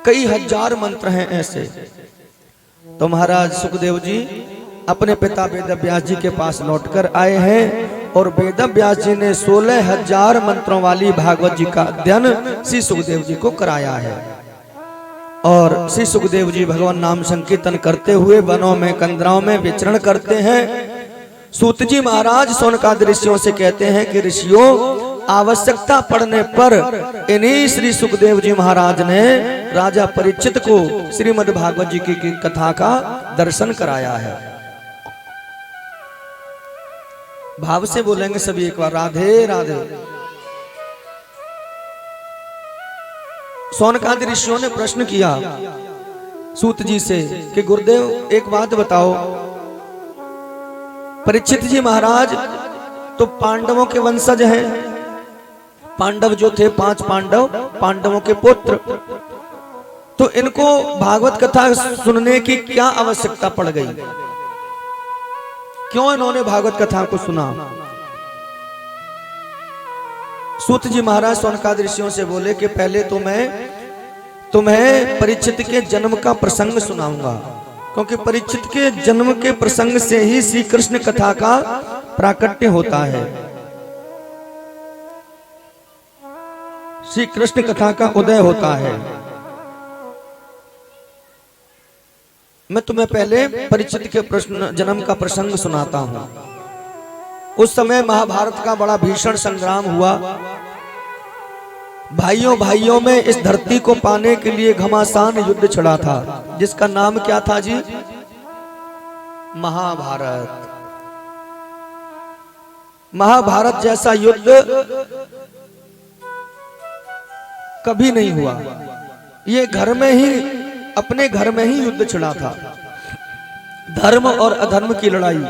कई हजार मंत्र हैं ऐसे। तो महाराज सुखदेव जी अपने पिता वेद व्यास जी के पास लौटकर आए हैं और वेद व्यास जी ने 16,000 मंत्रों वाली भागवत जी का अध्ययन श्री सुखदेव जी को कराया है। और श्री सुखदेव जी भगवान नाम संकीर्तन करते हुए वनों में कंदराओं में विचरण करते हैं। सूत जी महाराज शौनकादि ऋषियों से कहते हैं कि ऋषियों, आवश्यकता पड़ने पर इन्हीं श्री सुखदेव जी महाराज ने राजा परीक्षित को श्रीमद् भागवत जी की कथा का दर्शन कराया है। भाव से बोलेंगे सभी एक बार, राधे राधे। शौनकादि ऋषियों ने प्रश्न किया सूत जी से कि गुरुदेव एक बात बताओ, परीक्षित जी महाराज तो पांडवों के वंशज हैं, पांडव जो थे 5 पांडव, पांडवों के पुत्र, तो इनको भागवत कथा सुनने की क्या आवश्यकता पड़ गई? क्यों इन्होंने भागवत कथा को सुना? सूत जी महाराज शौनकादि ऋषियों से बोले कि पहले तो मैं तुम्हें परीक्षित के जन्म का प्रसंग सुनाऊंगा, क्योंकि परीक्षित के जन्म के प्रसंग से ही श्री कृष्ण कथा का प्राकट्य होता है, श्री कृष्ण कथा का उदय होता है। मैं तुम्हें पहले परीक्षित के प्रश्न जन्म का प्रसंग सुनाता हूं। उस समय महाभारत का बड़ा भीषण संग्राम हुआ। भाइयों भाइयों में इस धरती को पाने के लिए घमासान युद्ध छिड़ा था, जिसका नाम क्या था जी? महाभारत। महाभारत जैसा युद्ध कभी नहीं हुआ। ये घर में ही, अपने घर में ही युद्ध छिड़ा था, धर्म और अधर्म की लड़ाई।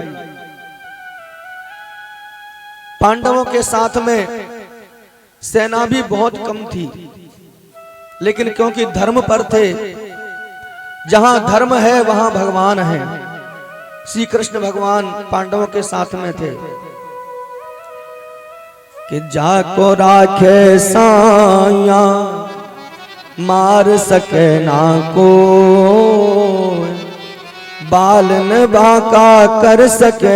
पांडवों के साथ में सेना भी बहुत कम थी, लेकिन क्योंकि धर्म पर थे, जहां धर्म है वहां भगवान है, श्री कृष्ण भगवान पांडवों के साथ में थे। कि जाको राखे साया मार सके ना को, बाल न बाका कर सके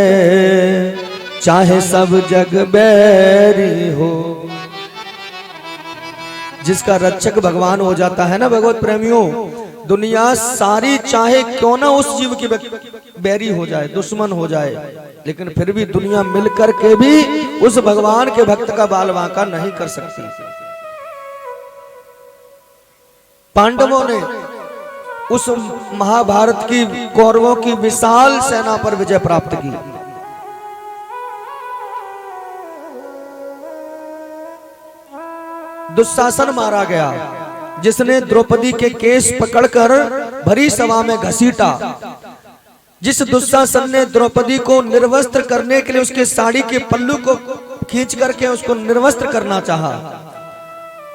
चाहे सब जग बैरी हो। जिसका रक्षक भगवान हो जाता है ना भगवत प्रेमियों, दुनिया सारी चाहे क्यों ना उस जीव की बैरी हो जाए, दुश्मन हो जाए, लेकिन फिर भी दुनिया मिलकर के भी उस भगवान के भक्त का बाल बांका नहीं कर सकती। पांडवों ने उस महाभारत की कौरवों की विशाल सेना पर विजय प्राप्त की। दुशासन मारा गया, जिसने द्रौपदी के केस पकड़कर भरी सभा में घसीटा। जिस दुशासन ने द्रौपदी को निर्वस्त्र करने के लिए उसके साड़ी के पल्लू को खींच करके उसको निर्वस्त्र करना चाहा,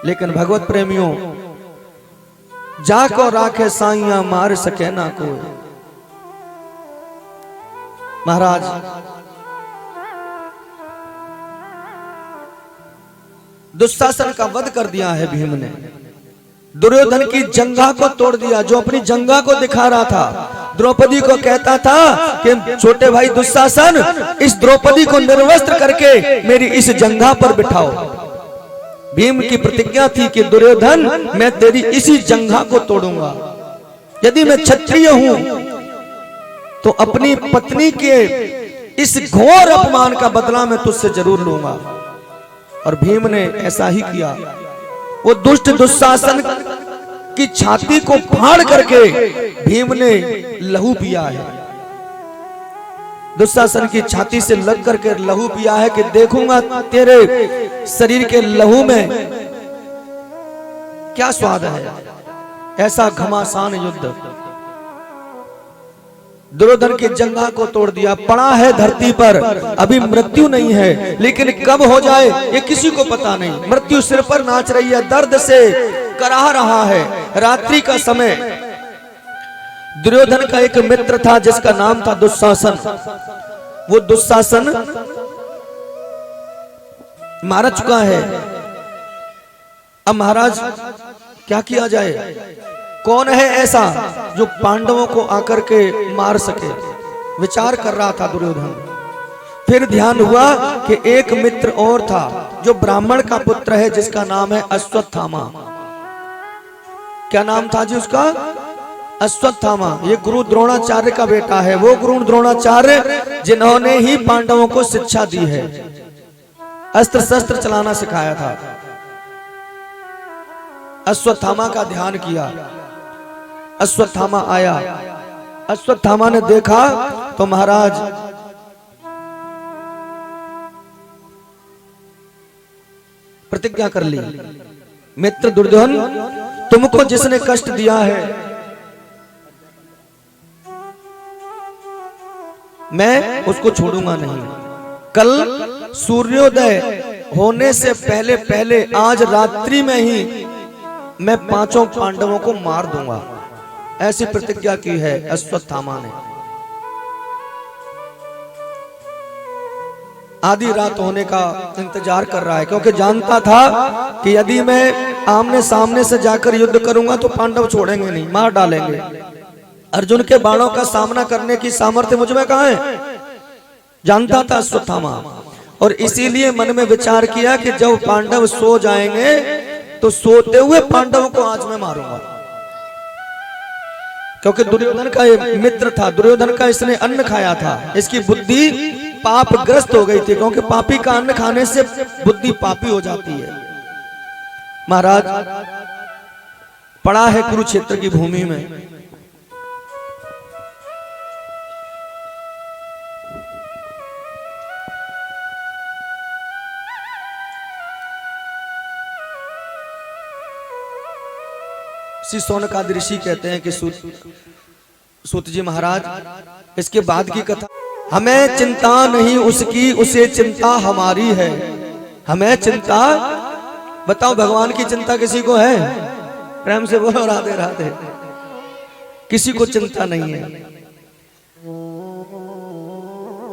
लेकिन भगवत प्रेमियों, जाको राखे साइया मार सके ना कोई। महाराज दुशासन का वध कर दिया है भीम ने। दुर्योधन की जंघा को तोड़ दिया, जो अपनी जंघा को दिखा रहा था, द्रौपदी को कहता था कि छोटे भाई दुशासन, इस द्रौपदी को निर्वस्त्र करके मेरी इस जंघा पर बिठाओ। भीम की प्रतिज्ञा थी कि दुर्योधन, मैं तेरी इसी जंघा को तोड़ूंगा। यदि मैं क्षत्रिय हूं तो अपनी पत्नी के इस घोर अपमान का बदला मैं तुझसे जरूर लूंगा। और भीम ने ऐसा ही किया। वो दुष्ट दुशासन की छाती को फाड़ करके भीम ने लहू पिया है। दुशासन की छाती से लग करके लहू पिया है कि देखूंगा तेरे शरीर के लहू में क्या स्वाद है। ऐसा घमासान युद्ध। दुर्योधन की जंघा को तोड़ दिया, पड़ा है धरती पर, अभी मृत्यु नहीं है, लेकिन कब हो जाए ये किसी को पता नहीं। मृत्यु सिर पर नाच रही है, दर्द से कराह रहा है। रात्रि का समय। दुर्योधन का एक मित्र था जिसका नाम था दुशासन। वो दुशासन मारा चुका है। अब महाराज क्या किया जाए? कौन है ऐसा जो पांडवों को आकर के मार सके? विचार कर रहा था दुर्योधन। फिर ध्यान हुआ कि एक मित्र और था जो ब्राह्मण का पुत्र है, जिसका नाम है अश्वत्थामा। क्या नाम था जी उसका? अश्वत्थामा। ये गुरु द्रोणाचार्य का बेटा है। वो गुरु द्रोणाचार्य जिन्होंने ही पांडवों को शिक्षा दी है, अस्त्र शस्त्र चलाना सिखाया था। अश्वत्थामा का ध्यान किया। अश्वत्थामा आया। अश्वत्थामा ने देखा तो महाराज प्रतिज्ञा कर ली, मित्र दुर्योधन, तुमको जिसने कष्ट दिया है मैं उसको छोड़ूंगा नहीं। कल सूर्योदय होने से पहले पहले आज रात्रि में ही मैं 5 पांडवों को मार दूंगा। ऐसी प्रतिज्ञा की है अश्वत्थामा ने। आधी रात होने का इंतजार कर रहा है, क्योंकि जानता था कि यदि मैं आमने सामने से जाकर युद्ध करूंगा तो पांडव छोड़ेंगे नहीं, मार डालेंगे। अर्जुन के बाणों का सामना करने की सामर्थ्य मुझ में कहां है, जानता था अश्वत्थामा। और इसीलिए मन में विचार किया कि जब पांडव सो जाएंगे तो सोते हुए पांडवों को आज मैं मारूंगा। क्योंकि दुर्योधन का मित्र था, दुर्योधन का इसने अन्न खाया था, इसकी बुद्धि पापग्रस्त हो गई थी, क्योंकि पापी का अन्न खाने से बुद्धि पापी हो जाती है। महाराज पड़ा है कुरुक्षेत्र की भूमि में। श्री सोनकादि ऋषि कहते हैं कि सूत जी महाराज, इसके बाद की कथा, हमें चिंता नहीं उसकी, उसे चिंता हमारी है। हमें चिंता, बताओ भगवान की चिंता किसी को है? प्रेम से बोलो राधे राधे। किसी को चिंता नहीं है।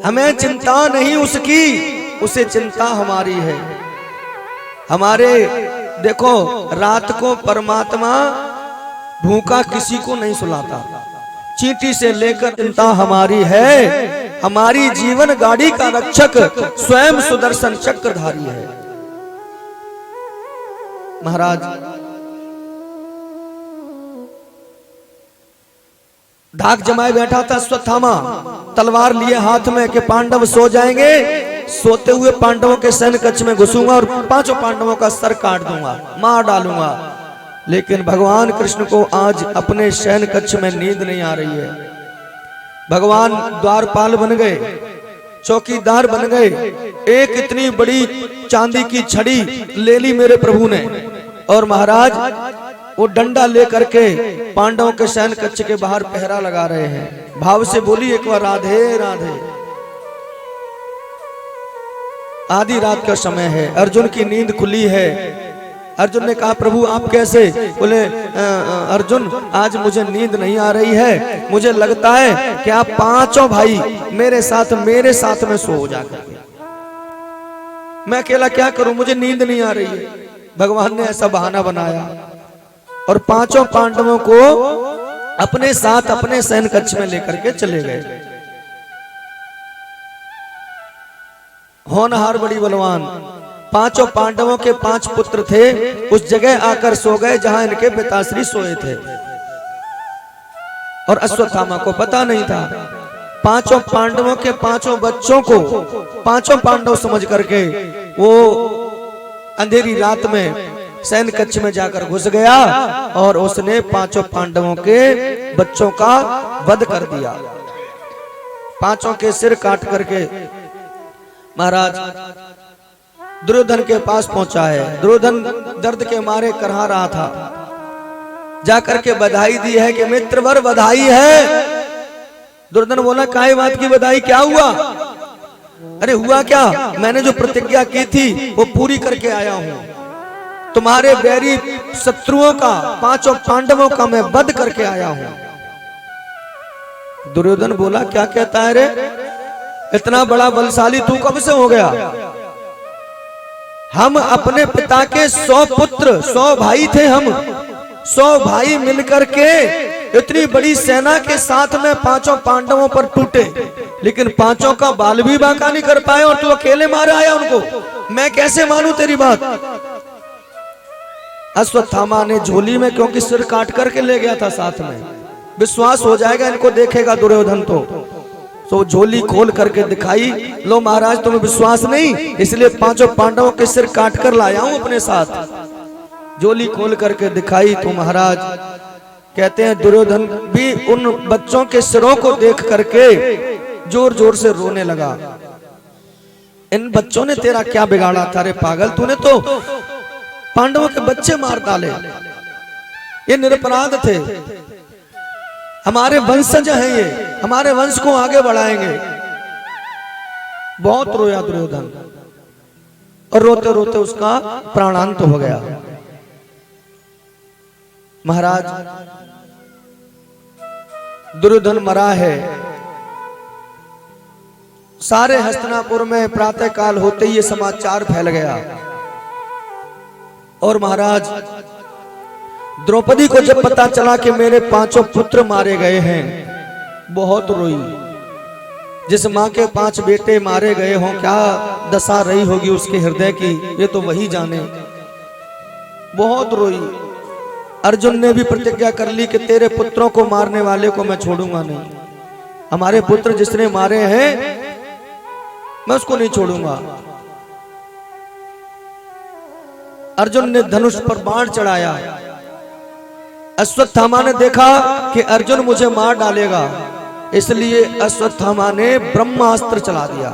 हमें चिंता नहीं उसकी, उसे चिंता हमारी है। हमारे देखो, रात को परमात्मा भूखा किसी को नहीं सुलाता। चींटी से लेकर चिंता हमारी है। हमारी जीवन गाड़ी का रक्षक स्वयं सुदर्शन चक्रधारी है। महाराज धाक जमाए बैठा था अश्वत्थामा, तलवार लिए हाथ में कि पांडव सो जाएंगे, सोते हुए पांडवों के सैन्य कक्ष में घुसूंगा और पांचों पांडवों का सर काट दूंगा, मार डालूंगा। लेकिन भगवान कृष्ण को आज अपने शयन कक्ष में नींद नहीं आ रही है। भगवान द्वारपाल बन गए, चौकीदार बन गए। एक इतनी बड़ी चांदी की छड़ी ले ली मेरे प्रभु ने, और महाराज वो डंडा लेकर के पांडवों के शयन कक्ष के बाहर पहरा लगा रहे हैं। भाव से बोली एक बार राधे राधे। आधी रात का समय है, अर्जुन की नींद खुली है। अर्जुन ने कहा प्रभु आप कैसे? बोले अर्जुन आज मुझे नींद नहीं आ रही है, मुझे लगता है कि आप पांचों भाई मेरे साथ में सो जाकर, मैं अकेला क्या करूं, मुझे नींद नहीं आ रही है। भगवान ने ऐसा बहाना बनाया और पांचों पांडवों को अपने साथ अपने शयन कक्ष में लेकर के चले गए। होनहार बड़ी बलवान, पांचों पांडवों के 5 पुत्र थे, उस जगह आकर सो गए जहां इनके पिताश्री सोए थे, और अश्वत्थामा को पता नहीं था। पांचों पांडवों के 5 बच्चों को 5 पांडव समझ करके वो अंधेरी रात में सैन्य कक्ष में जाकर घुस गया और उसने 5 पांडवों के बच्चों का वध कर दिया। 5 के सिर काट करके महाराज दुर्योधन के पास पहुंचा है। दुर्योधन दर्द के मारे करहा रहा था, जाकर के बधाई दी है कि मित्रवर बधाई है। दुर्योधन बोला काहे बात की बधाई, क्या हुआ? अरे हुआ क्या, मैंने जो प्रतिज्ञा की थी वो पूरी करके आया हूं। तुम्हारे बैरी शत्रुओं का 5 पांडवों का मैं वध करके आया हूं। दुर्योधन बोला क्या कहता है रे, इतना बड़ा बलशाली तू कब से हो गया? हम अपने पिता के 100 पुत्र 100 भाई थे, हम 100 भाई मिलकर के इतनी बड़ी सेना के साथ में 5 पांडवों पर टूटे, लेकिन 5 का बाल भी बांका नहीं कर पाए और तू अकेले मारे आया उनको। मैं कैसे मानूं तेरी बात? अश्वत्थामा ने झोली में, क्योंकि सिर काट करके ले गया था साथ में, विश्वास हो जाएगा इनको देखेगा दुर्योधन तो झोली खोल करके दिखाई, लो महाराज तुम्हें विश्वास नहीं, इसलिए 5 पांडवों के सिर काट कर लाया हूं अपने साथ। झोली खोल करके दिखाई तो महाराज कहते हैं दुर्योधन भी उन बच्चों के सिरों को देख करके जोर जोर से रोने लगा। इन बच्चों ने तेरा क्या बिगाड़ा था रे पागल, तूने तो पांडवों के बच्चे मार डाले, ये निरपराध थे, हमारे वंशज हैं, ये हमारे वंश को आगे बढ़ाएंगे। बहुत रोया दुर्योधन और रोते रोते उसका प्राणांत हो गया। महाराज दुर्योधन मरा है। सारे हस्तिनापुर में प्रातः काल होते ही ये समाचार फैल गया, और महाराज द्रौपदी को जब पता चला कि मेरे 5 पुत्र मारे गए हैं, बहुत रोई। जिस माँ के 5 बेटे मारे गए हों, क्या दशा रही होगी उसके हृदय की, ये तो वही जाने। बहुत रोई। अर्जुन ने भी प्रतिज्ञा कर ली कि तेरे पुत्रों को मारने वाले को मैं छोड़ूंगा नहीं, हमारे पुत्र जिसने मारे हैं मैं उसको नहीं छोड़ूंगा। अर्जुन ने धनुष पर बाण चढ़ाया। अश्वत्थामा ने देखा कि अर्जुन मुझे मार डालेगा, इसलिए अश्वत्थामा ने ब्रह्मास्त्र चला दिया,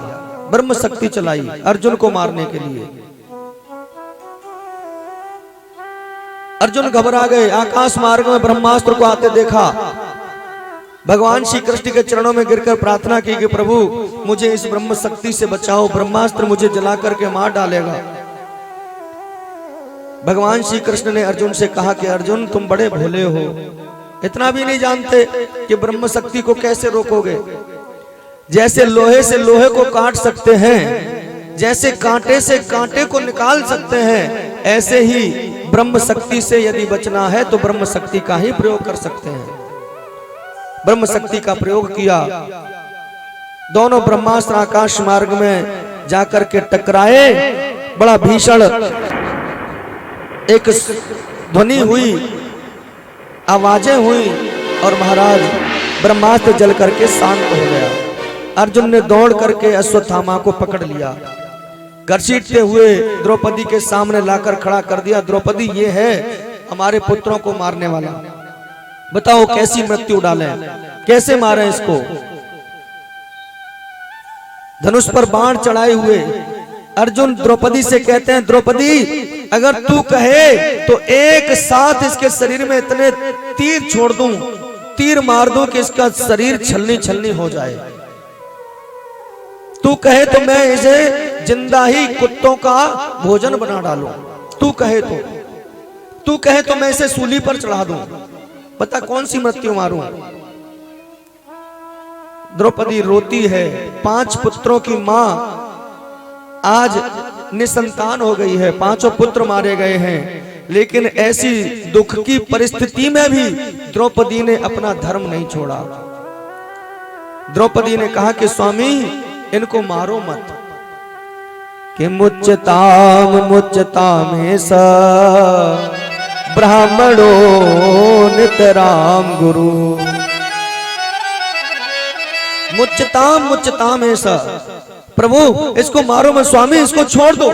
ब्रह्म शक्ति चलाई अर्जुन को मारने के लिए। अर्जुन घबरा गए। आकाश मार्ग में ब्रह्मास्त्र को आते देखा, भगवान श्री कृष्ण के चरणों में गिरकर प्रार्थना की कि प्रभु मुझे इस ब्रह्म शक्ति से बचाओ, ब्रह्मास्त्र मुझे जला करके मार डालेगा। भगवान श्री कृष्ण ने अर्जुन से कहा कि अर्जुन तुम बड़े भोले हो, इतना भी नहीं जानते कि ब्रह्म शक्ति को कैसे रोकोगे। जैसे लोहे से लोहे को काट सकते हैं, जैसे कांटे से कांटे को निकाल सकते हैं, ऐसे ही ब्रह्म शक्ति से यदि बचना है तो ब्रह्म शक्ति का ही प्रयोग कर सकते हैं। ब्रह्म शक्ति का प्रयोग किया, दोनों ब्रह्मास्त्र आकाश मार्ग में जाकर के टकराए। बड़ा भीषण एक ध्वनि हुई, आवाजें हुई और महाराज ब्रह्मास्त्र जल करके शांत हो गया। अर्जुन ने दौड़ करके अश्वत्थामा को पकड़ लिया, घसीटते हुए द्रौपदी के सामने लाकर खड़ा कर दिया। द्रौपदी, ये है हमारे पुत्रों को मारने वाला, बताओ कैसी मृत्यु डालें, कैसे मारें इसको। धनुष पर बाण चढ़ाए हुए अर्जुन द्रौपदी से कहते हैं, द्रौपदी अगर तू कहे तो एक साथ इसके शरीर में इतने तीर छोड़ दूं, तीर मार दूं कि इसका शरीर छलनी छलनी हो जाए। तू कहे तो मैं इसे जिंदा ही कुत्तों का भोजन बना डालूं, तू कहे तो मैं इसे सूली पर चढ़ा दूं, बता कौन सी मृत्यु मारूं। द्रौपदी रोती है, 5 पुत्रों की मां आज निसंतान हो गई है, 5 पुत्र मारे गए हैं, लेकिन ऐसी दुख की परिस्थिति में भी द्रौपदी ने अपना धर्म नहीं छोड़ा। द्रौपदी ने कहा कि स्वामी इनको मारो मत, कि मुच्यताम सा ब्राह्मणो नितराम गुरु। मुच्यताम ऐसा, प्रभु इसको मारो मत, स्वामी इसको छोड़ दो,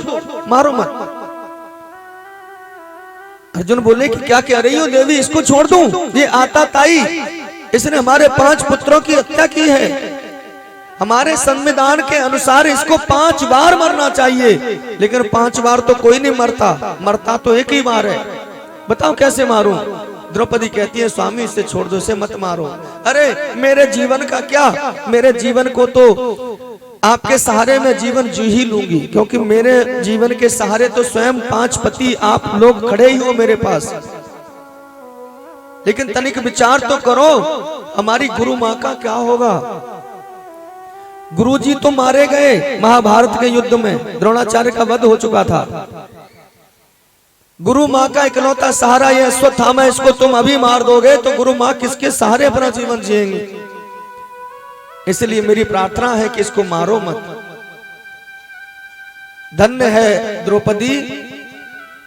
मारो मत। अर्जुन बोले कि क्या कह रही हो देवी, इसको छोड़ दूं? ये आताताई, इसने हमारे 5 पुत्रों की हत्या की है, हमारे संविधान के अनुसार इसको 5 बार मरना चाहिए, लेकिन 5 बार तो कोई नहीं मरता तो एक ही बार है, बताओ कैसे मारूं। द्रौपदी कहती है स्वामी इसे छोड़ दो, इसे मत मारो। अरे मेरे जीवन का क्या, मेरे जीवन को तो आपके सहारे में जीवन जी ही लूंगी, क्योंकि मेरे जीवन के सहारे तो स्वयं 5 पति आप लोग खड़े ही हो मेरे पास, लेकिन तनिक विचार तो करो हमारी गुरु माँ का क्या होगा। गुरुजी तो मारे गए महाभारत के युद्ध में, द्रोणाचार्य का वध हो चुका था। गुरु माँ का इकलौता सहारा ये अश्वत्थामा, इसको तुम अभी मार दोगे तो गुरु माँ किसके सहारे अपना जीवन जिएंगे। इसलिए मेरी प्रार्थना है कि इसको मारो मत। धन्य है द्रौपदी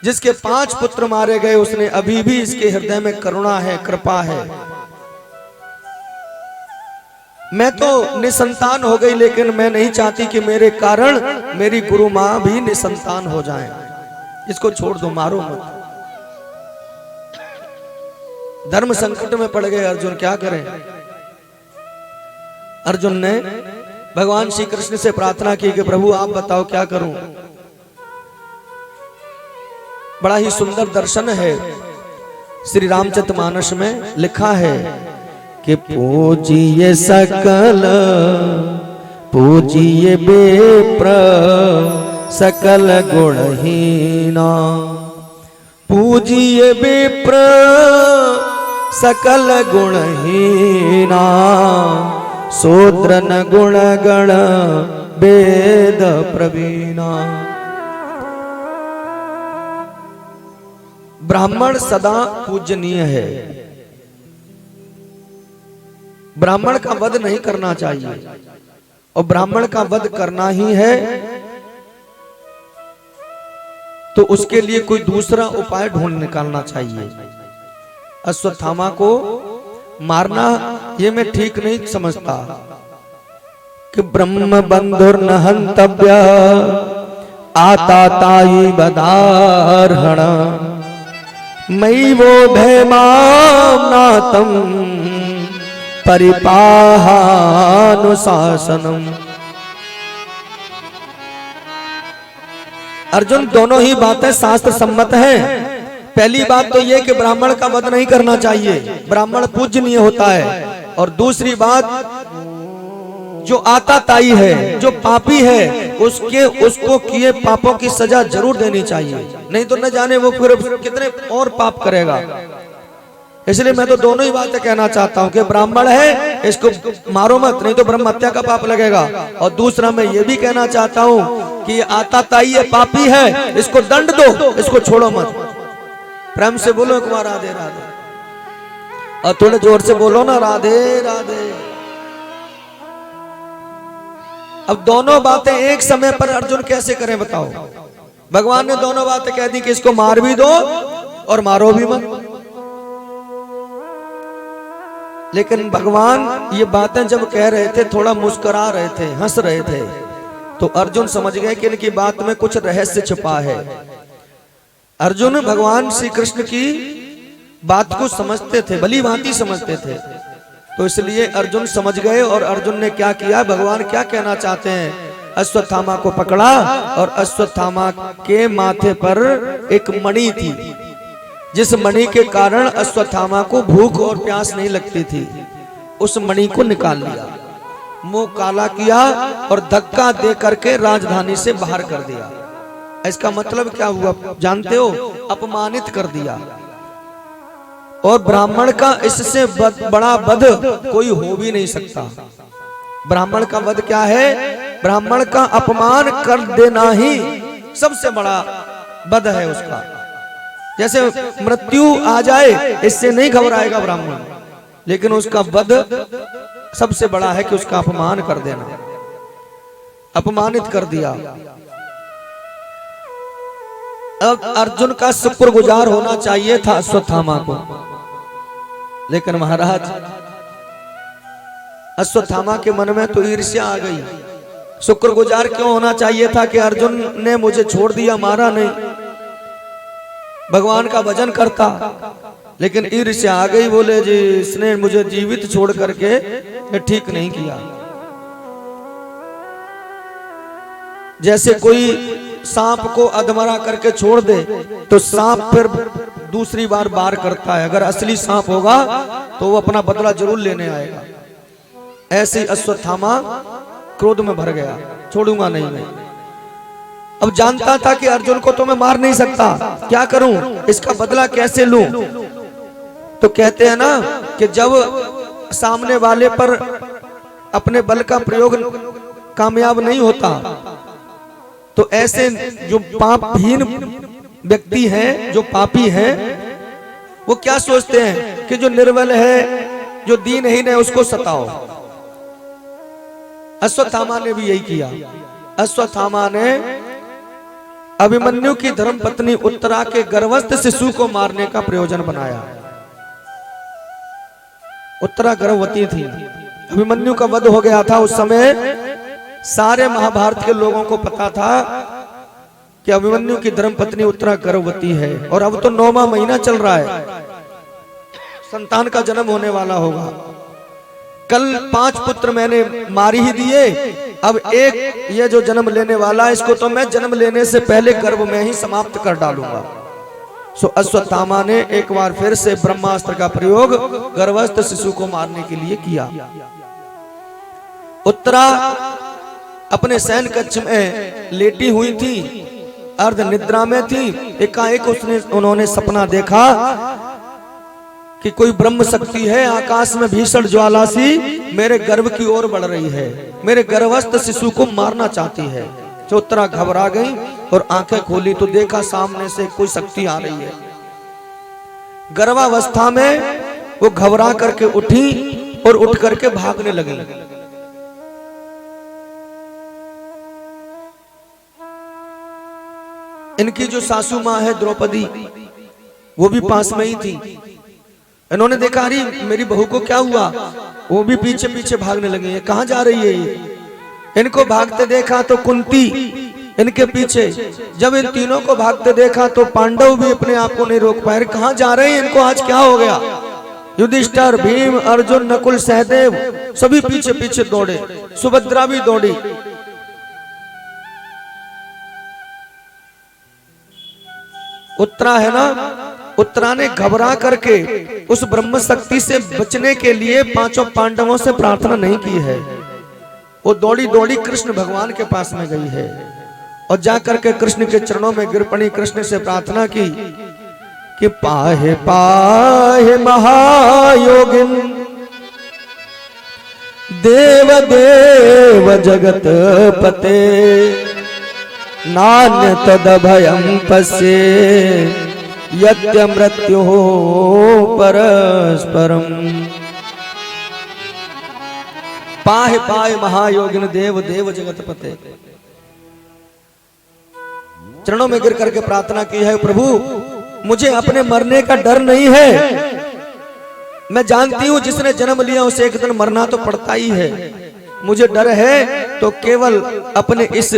जिसके 5 पुत्र मारे गए, उसने अभी भी इसके हृदय में करुणा है, कृपा है। मैं तो निसंतान हो गई, लेकिन मैं नहीं चाहती कि मेरे कारण मेरी गुरु माँ भी निसंतान हो जाएं। इसको छोड़ दो, मारो मत। धर्म संकट में पड़ गए अर्जुन, क्या करें। अर्जुन ने भगवान श्री कृष्ण से प्रार्थना की कि प्रभु आप बताओ क्या करूं। बड़ा ही सुंदर दर्शन है, श्री रामचरितमानस में लिखा है कि पूजिए सकल पूजिए बेप्र सकल गुणहीना, पूजिए विप्र सकल गुणहीना, शूद्र न गुण गण वेद प्रवीणा। ब्राह्मण सदा पूजनीय है, ब्राह्मण का वध नहीं करना चाहिए, और ब्राह्मण का वध करना ही है तो उसके लिए कोई दूसरा उपाय ढूंढ निकालना चाहिए। अश्वत्थामा को मारना ये मैं ठीक नहीं समझता कि ब्रह्म बंधुर न हंतव्य आताताई बदारहण मयि वो भयमानातम परिपाहानुशासनम। अर्जुन दोनों ही बातें शास्त्र सम्मत हैं। पहली बात तो यह कि ब्राह्मण का वध नहीं करना चाहिए, ब्राह्मण पूजनीय होता है। और दूसरी बात, जो आताताई है, जो पापी है, उसको किए पापों की सजा जरूर देनी चाहिए, नहीं तो न जाने वो फिर कितने और पाप करेगा। इसलिए मैं तो दोनों ही बातें कहना चाहता हूं कि ब्राह्मण है इसको मारो मत, नहीं तो ब्रह्म हत्या का पाप लगेगा। और दूसरा मैं ये भी कहना चाहता हूं कि ये आताताई है, पापी है, इसको दंड दो, इसको छोड़ो मत। प्रेम से बोलो एक बार राधे राधे, और थोड़े जोर से बोलो ना राधे राधे। अब दोनों बातें एक समय पर अर्जुन कैसे करें बताओ। भगवान ने दोनों बातें कह दी कि इसको मार भी दो और मारो भी मत। लेकिन भगवान ये बातें जब कह रहे थे थोड़ा मुस्कुरा रहे थे, हंस रहे थे, तो अर्जुन समझ गए कि इनकी बात में कुछ रहस्य छुपा है। अर्जुन भगवान श्री कृष्ण की बात को समझते थे, भली भांति समझते थे, तो इसलिए अर्जुन समझ गए। और अर्जुन ने क्या किया, भगवान क्या कहना चाहते हैं, अश्वत्थामा को पकड़ा और अश्वत्थामा के माथे पर एक मणि थी, जिस मणि के कारण अश्वत्थामा को भूख और प्यास नहीं लगती थी, उस मणि को निकाल लिया, मुंह काला किया और धक्का दे करके राजधानी से बाहर कर दिया। इसका मतलब क्या हुआ जानते हो, अपमानित कर दिया। और ब्राह्मण का इससे बड़ा वध कोई हो भी नहीं सकता। ब्राह्मण का वध क्या है, ब्राह्मण का अपमान कर देना ही सबसे बड़ा वध है उसका। जैसे मृत्यु आ जाए इससे नहीं घबराएगा ब्राह्मण, लेकिन उसका वध सबसे बड़ा है कि उसका अपमान कर देना, अपमानित कर दिया। अब अर्जुन का शुक्रगुजार होना चाहिए था अश्वत्थामा को, लेकिन महाराज अश्वत्थामा के मन में तो ईर्ष्या आ गई। शुक्रगुजार क्यों होना चाहिए था कि अर्जुन ने मुझे छोड़ दिया, मारा नहीं, भगवान का भजन करता, लेकिन ईर्ष्या आ गई। बोले जी इसने मुझे जीवित छोड़ करके ठीक नहीं किया। जैसे कोई सांप को अधमरा करके छोड़ दे तो सांप फिर दूसरी बार वार करता है, अगर असली सांप होगा तो वो अपना बदला जरूर लेने आएगा। ऐसे अश्वत्थामा क्रोध में भर गया, छोड़ूंगा नहीं मैं। अब जानता था कि अर्जुन को तो मैं मार नहीं सकता, क्या करूं, इसका बदला कैसे लूं। तो कहते हैं ना कि जब सामने वाले पर अपने बल का प्रयोग कामयाब नहीं होता तो ऐसे जो पापहीन व्यक्ति हैं, जो पापी हैं, वो क्या सोचते हैं कि जो निर्बल है, जो दीनहीन है, उसको सताओ। अश्वत्थामा ने भी यही किया। अश्वत्थामा ने अभिमन्यु की धर्मपत्नी उत्तरा के गर्भस्थ शिशु को मारने का प्रयोजन बनाया। उत्तरा गर्भवती थी, अभिमन्यु का वध हो गया था। उस समय सारे महाभारत के लोगों को पता था कि अभिमन्यु की धर्मपत्नी उत्तरा गर्भवती है, और अब तो 9वां महीना चल रहा है, संतान का जन्म होने वाला होगा। कल 5 पुत्र मैंने मारी ही दिए, अब एक ये जो जन्म लेने वाला है, इसको तो मैं जन्म लेने से पहले गर्भ में ही समाप्त कर डालूंगा। सो अश्वत्थामा ने एक बार फिर से ब्रह्मास्त्र का प्रयोग गर्भस्थ शिशु को मारने के लिए किया। उत्तरा अपने शयन कक्ष में लेटी हुई थी, अर्ध निद्रा में थी। एकाएक उन्होंने सपना देखा कि कोई ब्रह्म शक्ति है आकाश में भीषण ज्वाला सी मेरे गर्भ की ओर बढ़ रही है, मेरे गर्भस्थ शिशु को मारना चाहती है। तो उत्तरा घबरा गई और आंखें खोली तो देखा सामने से कोई शक्ति आ रही है। गर्भावस्था में वो घबरा करके उठी और उठ करके भागने लगी। इनकी जो सासू माँ है द्रौपदी, वो भी पास में ही थी। इन्होंने देखा अरे मेरी बहू को क्या हुआ, वो भी पीछे पीछे भागने लगे। ये कहाँ जा रही है ये? इनको भागते देखा तो कुंती इनके पीछे। जब इन तीनों को भागते देखा तो पांडव भी अपने आप को नहीं रोक पाए, कहाँ जा रहे हैं, इनको आज क्या हो गया। युधिष्ठिर, भीम, अर्जुन, नकुल, सहदेव सभी पीछे पीछे दौड़े, सुभद्रा भी दौड़ी। उत्तरा है ना, उत्तरा ने घबरा करके उस ब्रह्म शक्ति से बचने के लिए 5 पांडवों से प्रार्थना नहीं की है। वो दौड़ी दौड़ी कृष्ण भगवान के पास में गई है और जाकर के कृष्ण के चरणों में गिर पड़ी। कृष्ण से प्रार्थना की कि पाहे पाहे महायोगिन देव देव जगत पते नान्य तदभयं पश्ये यत्य मृत्यु परस्परम। पाहे पाहे महायोगिन देव देव जगत पते। चरणों में गिर करके प्रार्थना की है, प्रभु मुझे अपने मरने का डर नहीं है। मैं जानती हूं जिसने जन्म लिया उसे एक दिन मरना तो पड़ता ही है। मुझे डर है तो केवल अपने इस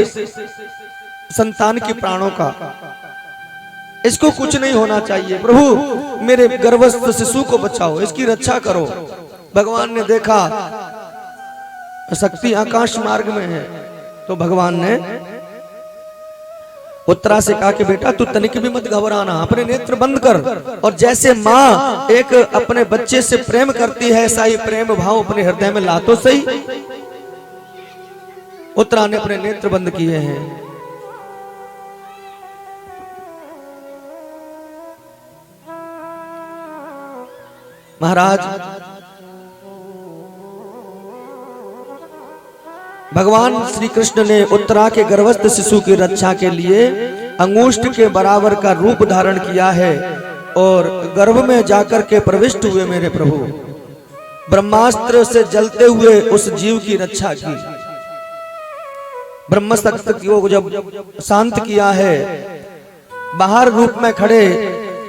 संतान की प्राणों का, इसको कुछ नहीं होना चाहिए। प्रभु मेरे गर्भस्थ शिशु को बचाओ, इसकी रक्षा करो। भगवान ने देखा शक्ति आकाश मार्ग में है, तो भगवान ने उत्तरा से कहा कि बेटा तू तनिक भी मत घबराना, अपने नेत्र बंद कर। और जैसे माँ एक अपने बच्चे से प्रेम करती है, ऐसा ही प्रेम भाव अपने हृदय में ला तो सही। उत्तरा ने अपने नेत्र बंद किए हैं। महाराज भगवान श्री कृष्ण ने उत्तरा के गर्भस्थ शिशु की रक्षा के लिए अंगुष्ठ के बराबर का रूप धारण किया है और गर्भ में जाकर के प्रविष्ट हुए मेरे प्रभु। ब्रह्मास्त्र से जलते हुए उस जीव की रक्षा की। ब्रह्मशक्ति को जब शांत किया है, बाहर रूप में खड़े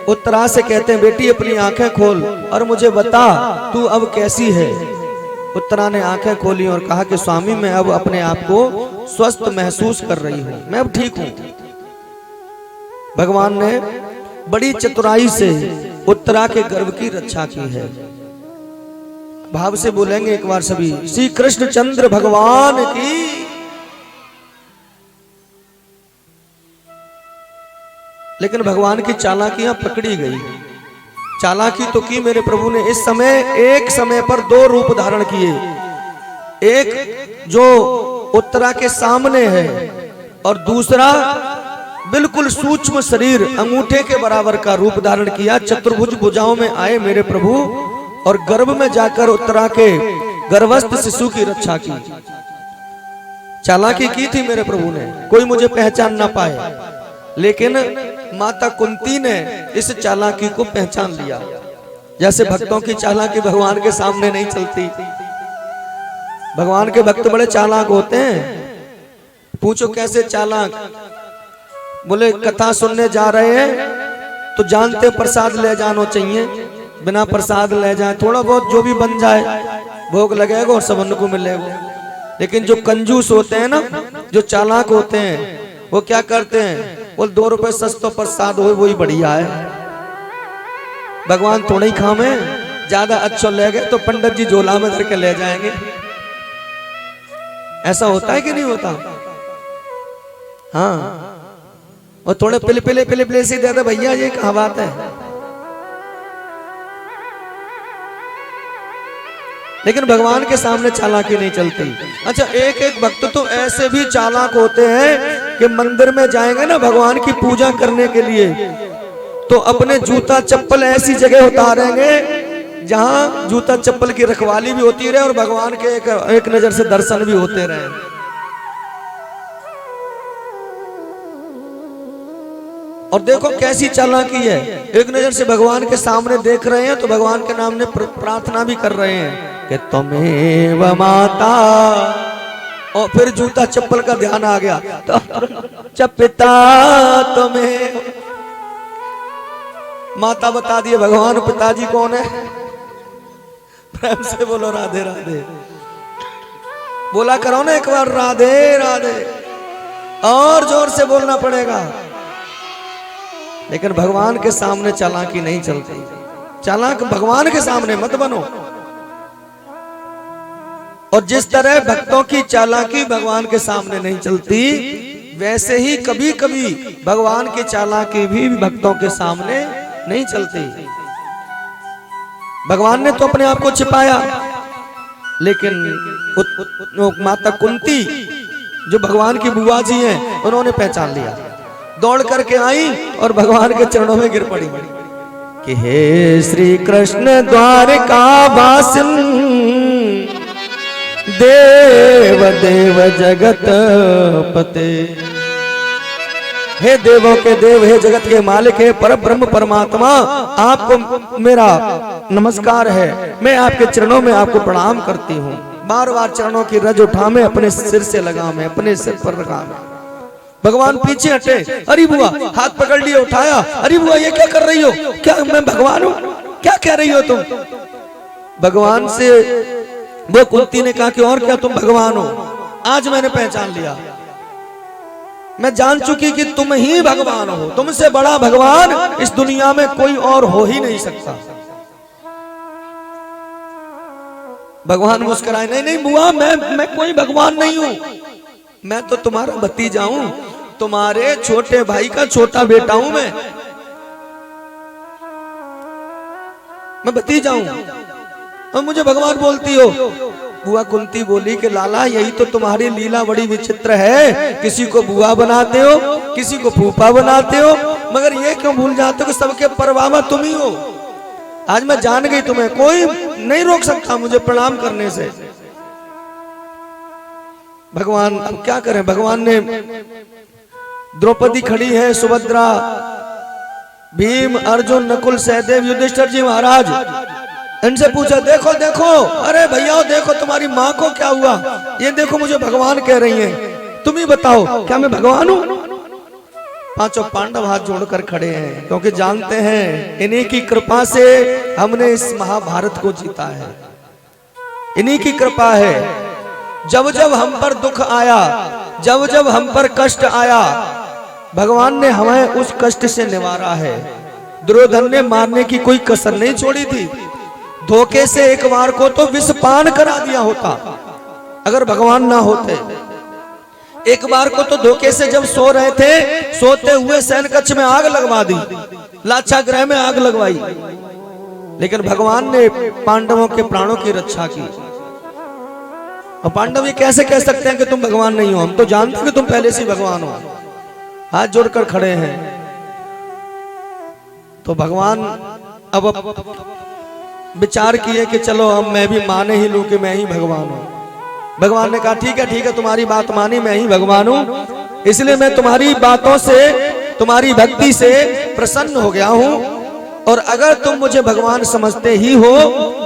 उत्तरा से कहते हैं बेटी अपनी आंखें खोल और मुझे बता तू अब कैसी है। उत्तरा ने आंखें खोली और कहा कि स्वामी मैं अब अपने आप को स्वस्थ महसूस कर रही हूं, मैं अब ठीक हूं। भगवान ने बड़ी चतुराई से उत्तरा के गर्भ की रक्षा की है। भाव से बोलेंगे एक बार सभी, श्री कृष्णचंद्र भगवान की। लेकिन भगवान की चालाकियां पकड़ी गई। चालाकी तो की मेरे प्रभु ने इस समय, एक समय पर दो रूप धारण किए। एक जो उत्तरा के सामने है और दूसरा बिल्कुल सूक्ष्म शरीर अंगूठे के बराबर का रूप धारण किया। चतुर्भुज भुजाओं में आए मेरे प्रभु और गर्भ में जाकर उत्तरा के गर्भस्थ शिशु की रक्षा की। चालाकी की थी मेरे प्रभु ने, कोई मुझे पहचान ना पाए। लेकिन माता कुंती ने इस चालाकी को पहचान लिया। जैसे भक्तों की चालाकी भगवान के सामने नहीं चलती। भगवान के भक्त बड़े चालाक होते हैं। पूछो कैसे चालाक? बोले कथा सुनने जा रहे हैं तो जानते प्रसाद ले जाना चाहिए, बिना प्रसाद ले जाए थोड़ा बहुत जो भी बन जाए भोग लगेगा और सबन को मिलेगा। लेकिन जो कंजूस होते हैं ना, जो चालाक होते हैं, वो क्या करते हैं, बोल 2 रुपए सस्ता प्रसाद हो वही बढ़िया है। भगवान थोड़ा ही खामे, ज्यादा अच्छा ले गए तो पंडित जी झोला में धर के ले जाएंगे। ऐसा होता है कि नहीं होता? हाँ, और थोड़े पिले से दे दे भैया, ये कहाँ बात है। लेकिन भगवान के सामने चालाकी नहीं चलती। अच्छा, एक एक भक्त तो ऐसे भी चालाक होते हैं कि मंदिर में जाएंगे ना भगवान की पूजा करने के लिए, तो अपने जूता चप्पल ऐसी जगह उतारेंगे जहां जूता चप्पल की रखवाली भी होती रहे और भगवान के एक नजर से दर्शन भी होते रहे। और देखो कैसी चालाकी है, एक नजर से भगवान के सामने देख रहे हैं तो भगवान के नाम ने प्रार्थना भी कर रहे हैं कि त्वमेव माता, और फिर जूता चप्पल का ध्यान आ गया तो पिता तुम्हें। माता बता दिए भगवान, पिताजी कौन है? प्रेम से बोलो राधे राधे। बोला करो ना एक बार राधे राधे, और जोर से बोलना पड़ेगा। लेकिन भगवान के सामने चालाकी नहीं चलती। चालाक भगवान के सामने मत बनो। और जिस तरह भक्तों की चालाकी भगवान के सामने नहीं चलती, वैसे ही कभी कभी भगवान की चालाकी भी भक्तों के सामने नहीं चलती। भगवान ने तो अपने आप को छिपाया, लेकिन माता कुंती जो भगवान की बुआ जी हैं, उन्होंने पहचान लिया, दौड़ करके आई और भगवान के चरणों में गिर पड़ी कि हे श्री कृष्ण द्वारका वासिन, देव देव जगत पते। हे देवों के देव, हे जगत के मालिक, हे पर ब्रह्म परमात्मा, आपको मेरा नमस्कार है। मैं आपके चरणों में आपको प्रणाम करती हूँ। बार बार चरणों की रज उठा, मैं अपने सिर से लगा, मैं अपने सिर पर लगा। भगवान पीछे हटे, अरे बुआ हाथ पकड़ लिए, उठाया, अरे बुआ ये क्या कर रही हो, क्या मैं भगवान हूं, क्या कह रही हो तुम। भगवान से वो कुंती ने कहा कि और क्या तुम भगवान हो, आज मैंने पहचान लिया, मैं जान चुकी कि तुम ही भगवान हो, तुमसे बड़ा भगवान इस दुनिया में कोई और हो ही नहीं सकता। भगवान मुस्कुराए, नहीं नहीं बुआ मैं कोई भगवान नहीं हूं, मैं तो तुम्हारा भतीजा हूं, तुम्हारे छोटे भाई का छोटा बेटा हूं, मैं भतीजा हूं और मुझे भगवान बोलती हो। बुआ कुंती बोली कि लाला यही तो तुम्हारी लीला बड़ी विचित्र है, किसी को बुआ बनाते हो, किसी को फूफा बनाते हो, मगर ये क्यों भूल जाते हो कि सबके परबाबा तुम ही हो। आज मैं जान गई तुम्हें, कोई नहीं रोक सकता मुझे प्रणाम करने से। भगवान अब क्या करें, भगवान ने, द्रौपदी खड़ी है, सुभद्रा, भीम, अर्जुन, नकुल, सहदेव, युधिष्ठिर जी महाराज, इनसे पूछा देखो देखो, अरे भैया देखो तुम्हारी माँ को क्या हुआ, ये देखो मुझे भगवान कह रही हैं, तुम ही बताओ क्या मैं भगवान हूं। पांचों पांडव हाथ जोड़कर खड़े हैं, क्योंकि जानते हैं इन्हीं की कृपा से हमने इस महाभारत को जीता है, इन्हीं की कृपा है। जब जब हम पर दुख आया, जब जब हम पर कष्ट आया, भगवान ने हमें उस कष्ट से निवारा है। दुर्योधन ने मारने की कोई कसर नहीं छोड़ी थी, धोखे से एक बार को तो विष पान करा दिया होता अगर भगवान ना होते। एक बार को तो धोखे से जब सो रहे थे, सोते हुए सैन कक्ष में आग लगवा दी, लाक्षागृह में आग लगवाई, लेकिन भगवान ने पांडवों के प्राणों की रक्षा की। और पांडव ये कैसे कह सकते हैं कि तुम भगवान नहीं हो, हम तो जानते हैं कि तुम पहले से भगवान हो। हाथ जोड़कर खड़े हैं। तो भगवान अब विचार किए कि चलो अब मैं भी माने ही लूं कि मैं ही भगवान हूं। भगवान ने कहा ठीक है तुम्हारी बात मानी, मैं ही भगवान हूं, इसलिए मैं तुम्हारी बातों से, तुम्हारी भक्ति से प्रसन्न हो गया हूं, और अगर तुम मुझे भगवान समझते ही हो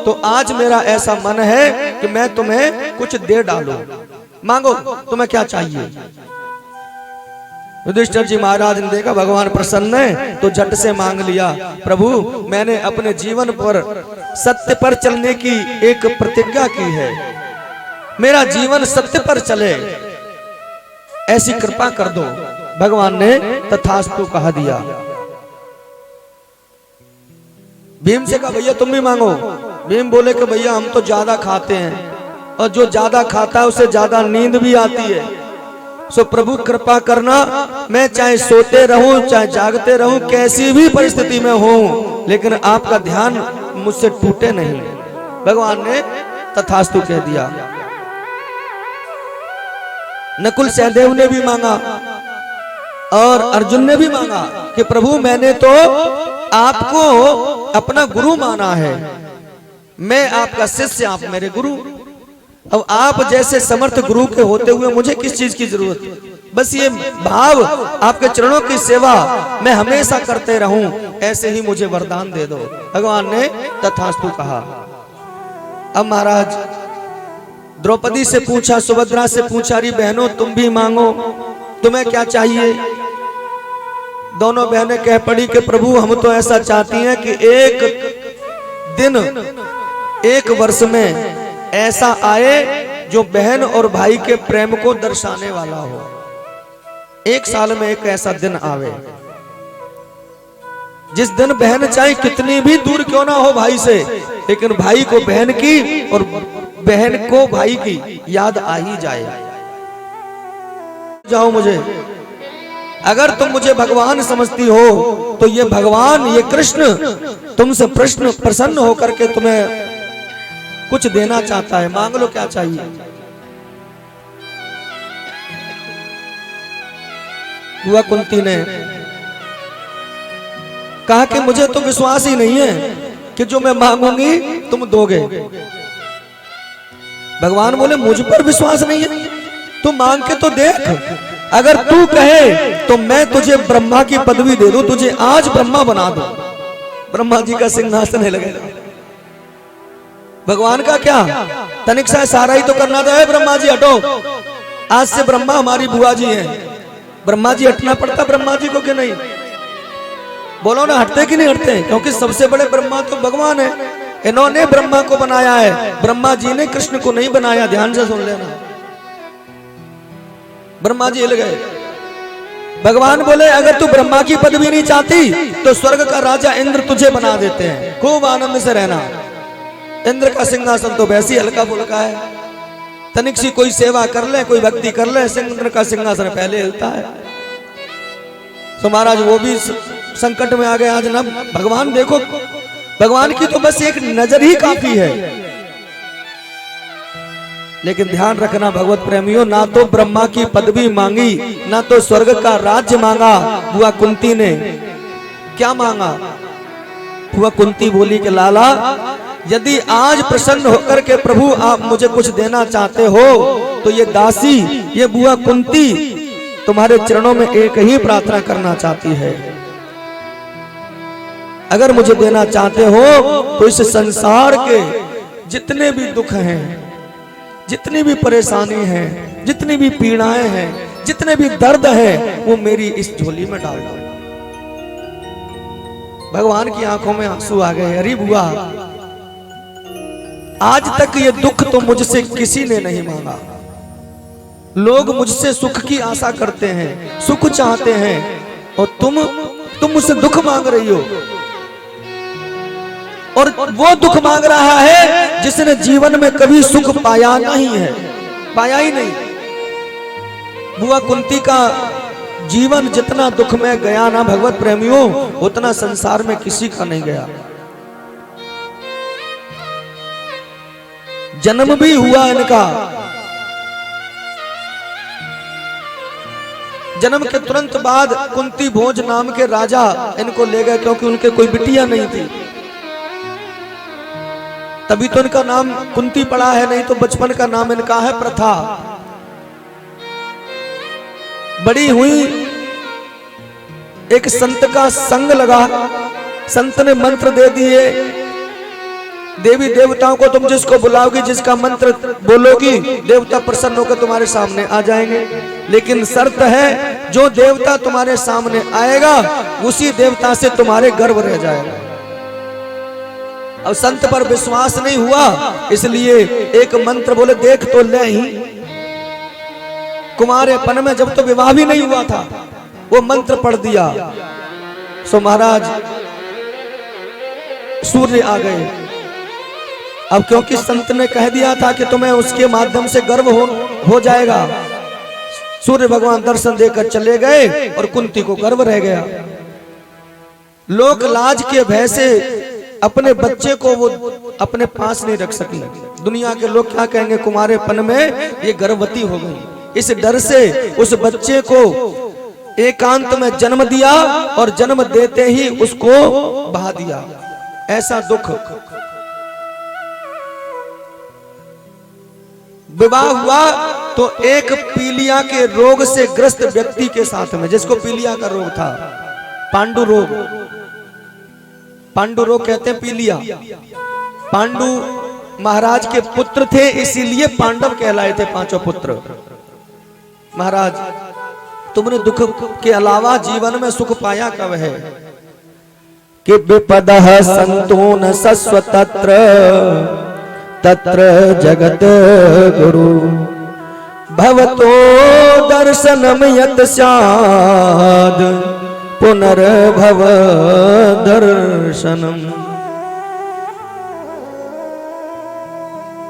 तो आज मेरा ऐसा मन है कि मैं तुम्हें कुछ दे डालूं, मांगो तुम्हें क्या चाहिए। युधिष्ठिर जी महाराज ने देखा भगवान प्रसन्न है तो झट से मांग लिया, प्रभु मैंने अपने जीवन पर सत्य पर चलने की एक प्रतिज्ञा की है, मेरा जीवन सत्य पर चले, ऐसी कृपा कर दो। भगवान ने तथास्तु कहा दिया। भीम से कहा भैया तुम भी मांगो। भीम बोले कि भैया हम तो ज्यादा खाते हैं और जो ज्यादा खाता है उसे ज्यादा नींद भी आती है, सो प्रभु कृपा करना, मैं चाहे सोते रहूं चाहे जागते रहूं, कैसी भी परिस्थिति में हूं, लेकिन आपका ध्यान मुझसे टूटे नहीं। भगवान ने तथास्तु कह दिया। नकुल सहदेव ने भी मांगा और अर्जुन ने भी मांगा कि प्रभु मैंने तो आपको अपना गुरु माना है, मैं आपका शिष्य, आप मेरे गुरु, अब आप जैसे समर्थ गुरु के होते हुए मुझे किस चीज की जरूरत है, बस ये भाव आपके चरणों की सेवा मैं हमेशा करते रहूं, ऐसे ही मुझे वरदान दे दो। भगवान ने तथास्तु कहा। अब महाराज द्रौपदी से पूछा, सुभद्रा से पूछा, री बहनों तुम भी मांगो, तुम्हें क्या चाहिए। दोनों बहनें कह पड़ी कि प्रभु हम तो ऐसा चाहती हैं कि एक दिन, एक वर्ष में ऐसा आए जो बहन और भाई के प्रेम को दर्शाने वाला हो, एक साल में एक ऐसा दिन आवे जिस दिन बहन चाहे कितनी भी दूर क्यों ना हो भाई से, लेकिन भाई को बहन की और बहन को भाई की याद आ ही जाए। जाओ मुझे, अगर तुम मुझे भगवान समझती हो तो ये भगवान, ये कृष्ण तुमसे प्रसन्न होकर के तुम्हें कुछ देना चाहता है, मांग लो क्या चाहिए। बुआ कुंती ने कहा कि मुझे तो विश्वास ही नहीं है कि जो मैं मांगूंगी तुम दोगे। भगवान बोले मुझ पर विश्वास नहीं है, तू मांग के तो देख, अगर तू कहे तो मैं तुझे ब्रह्मा की पदवी दे दूं, तुझे आज ब्रह्मा बना दूं, ब्रह्मा जी का सिंहासन है लगेगा। भगवान का क्या, तनिक सा सारा ही तो करना था, ब्रह्मा जी हटो, आज से ब्रह्मा हमारी बुआ जी हैं, ब्रह्मा जी हटना पड़ता ब्रह्मा जी को कि नहीं? बोलो ना, हटते कि नहीं हटते? क्योंकि सबसे बड़े ब्रह्मा तो भगवान है, इन्होंने ब्रह्मा को बनाया है, ब्रह्मा जी ने कृष्ण को नहीं बनाया। ध्यान से सुन लेना। ब्रह्मा जी हिल गए। भगवान बोले अगर तू ब्रह्मा की पदवी नहीं चाहती तो स्वर्ग का राजा इंद्र तुझे बना देते हैं, खूब आनंद से रहना। इंद्र का सिंहासन तो वैसे ही हल्का फुल्का है, तनिक सी कोई सेवा कर ले, कोई भक्ति कर ले, इंद्र का सिंहासन पहले हिलता है। तो महाराज वो भी संकट में आ गए आज ना। भगवान देखो, भगवान की तो बस एक नजर ही काफी है। लेकिन ध्यान रखना भगवत प्रेमियों, ना तो ब्रह्मा की पदवी मांगी, ना तो स्वर्ग का राज्य मांगा। बुआ कुंती ने क्या मांगा? बुआ कुंती बोली कि लाला, यदि आज प्रसन्न होकर के प्रभु आप मुझे कुछ देना चाहते हो तो ये दासी, ये बुआ कुंती तुम्हारे चरणों में एक ही प्रार्थना करना चाहती है। अगर मुझे देना चाहते हो तो इस संसार के जितने भी दुख हैं, जितनी भी परेशानी है, जितनी भी पीड़ाएं हैं, जितने भी दर्द है, वो मेरी इस झोली में डाल दो। भगवान की आंखों में आंसू आ गए। अरे बुआ, आज तक ये दुख तो मुझसे किसी ने नहीं मांगा। लोग मुझसे सुख की आशा करते हैं, सुख चाहते हैं, और तुम मुझसे दुख मांग रही हो। और वो दुख मांग रहा है जिसने जीवन में कभी सुख पाया नहीं है, पाया ही नहीं। बुआ कुंती का जीवन जितना दुख में गया ना भगवत प्रेमियों, उतना संसार में किसी का नहीं गया। जन्म भी हुआ इनका, जन्म के तुरंत बाद कुंती भोज नाम के राजा इनको ले गए, क्योंकि उनके कोई बिटिया नहीं थी। तभी तो इनका नाम कुंती पड़ा है, नहीं तो बचपन का नाम इनका है प्रथा। बड़ी हुई, एक संत का संग लगा, संत ने मंत्र दे दिए, देवी देवताओं को तुम जिसको बुलाओगी, जिसका मंत्र बोलोगी, देवता प्रसन्न होकर तुम्हारे सामने आ जाएंगे। लेकिन शर्त है, जो देवता तुम्हारे सामने आएगा उसी देवता से तुम्हारे गर्व रह जाएगा। अब संत पर विश्वास नहीं हुआ, इसलिए एक मंत्र बोले, देख तो ले ही। कुमारेपन में जब तो विवाह भी नहीं हुआ था, वो मंत्र पढ़ दिया। सो महाराज सूर्य आ गए। अब क्योंकि संत ने कह दिया था कि तुम्हें उसके माध्यम से गर्व हो जाएगा, सूर्य भगवान दर्शन देकर चले गए और कुंती को गर्व रह गया। लोक लाज के भय से अपने बच्चे को वो अपने पास नहीं रख सकी। दुनिया के लोग क्या कहेंगे, कुमारेपन में ये गर्भवती हो गई। इस डर से उस बच्चे को एकांत में जन्म दिया और जन्म देते ही उसको बहा दिया। ऐसा दुख। विवाह हुआ तो एक पीलिया के रोग से ग्रस्त व्यक्ति के साथ में, जिसको पीलिया का रोग था, पांडु रोग, पांडु रोग कहते हैं पीलिया। पांडु महाराज के पुत्र थे, इसीलिए पांडव कहलाए थे, पांचों पुत्र। महाराज, तुमने दुख के अलावा जीवन में सुख पाया कब है? कि विपदः संतून सस्व तत्र तत्र जगत गुरु भवतो दर्शनम यत स्याद पुनर्भव दर्शनम।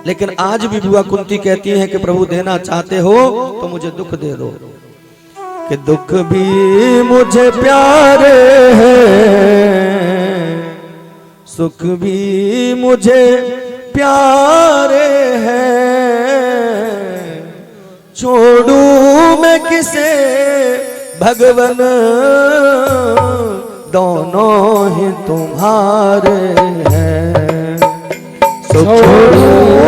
लेकिन आज भी बुआ कुंती कहती हैं कि प्रभु देना चाहते हो तो मुझे दुख दे दो, कि दुख भी मुझे प्यारे हैं, सुख भी मुझे प्यारे हैं, छोड़ू मैं किसे भगवन, दोनों ही तुम्हारे हैं। छोड़ू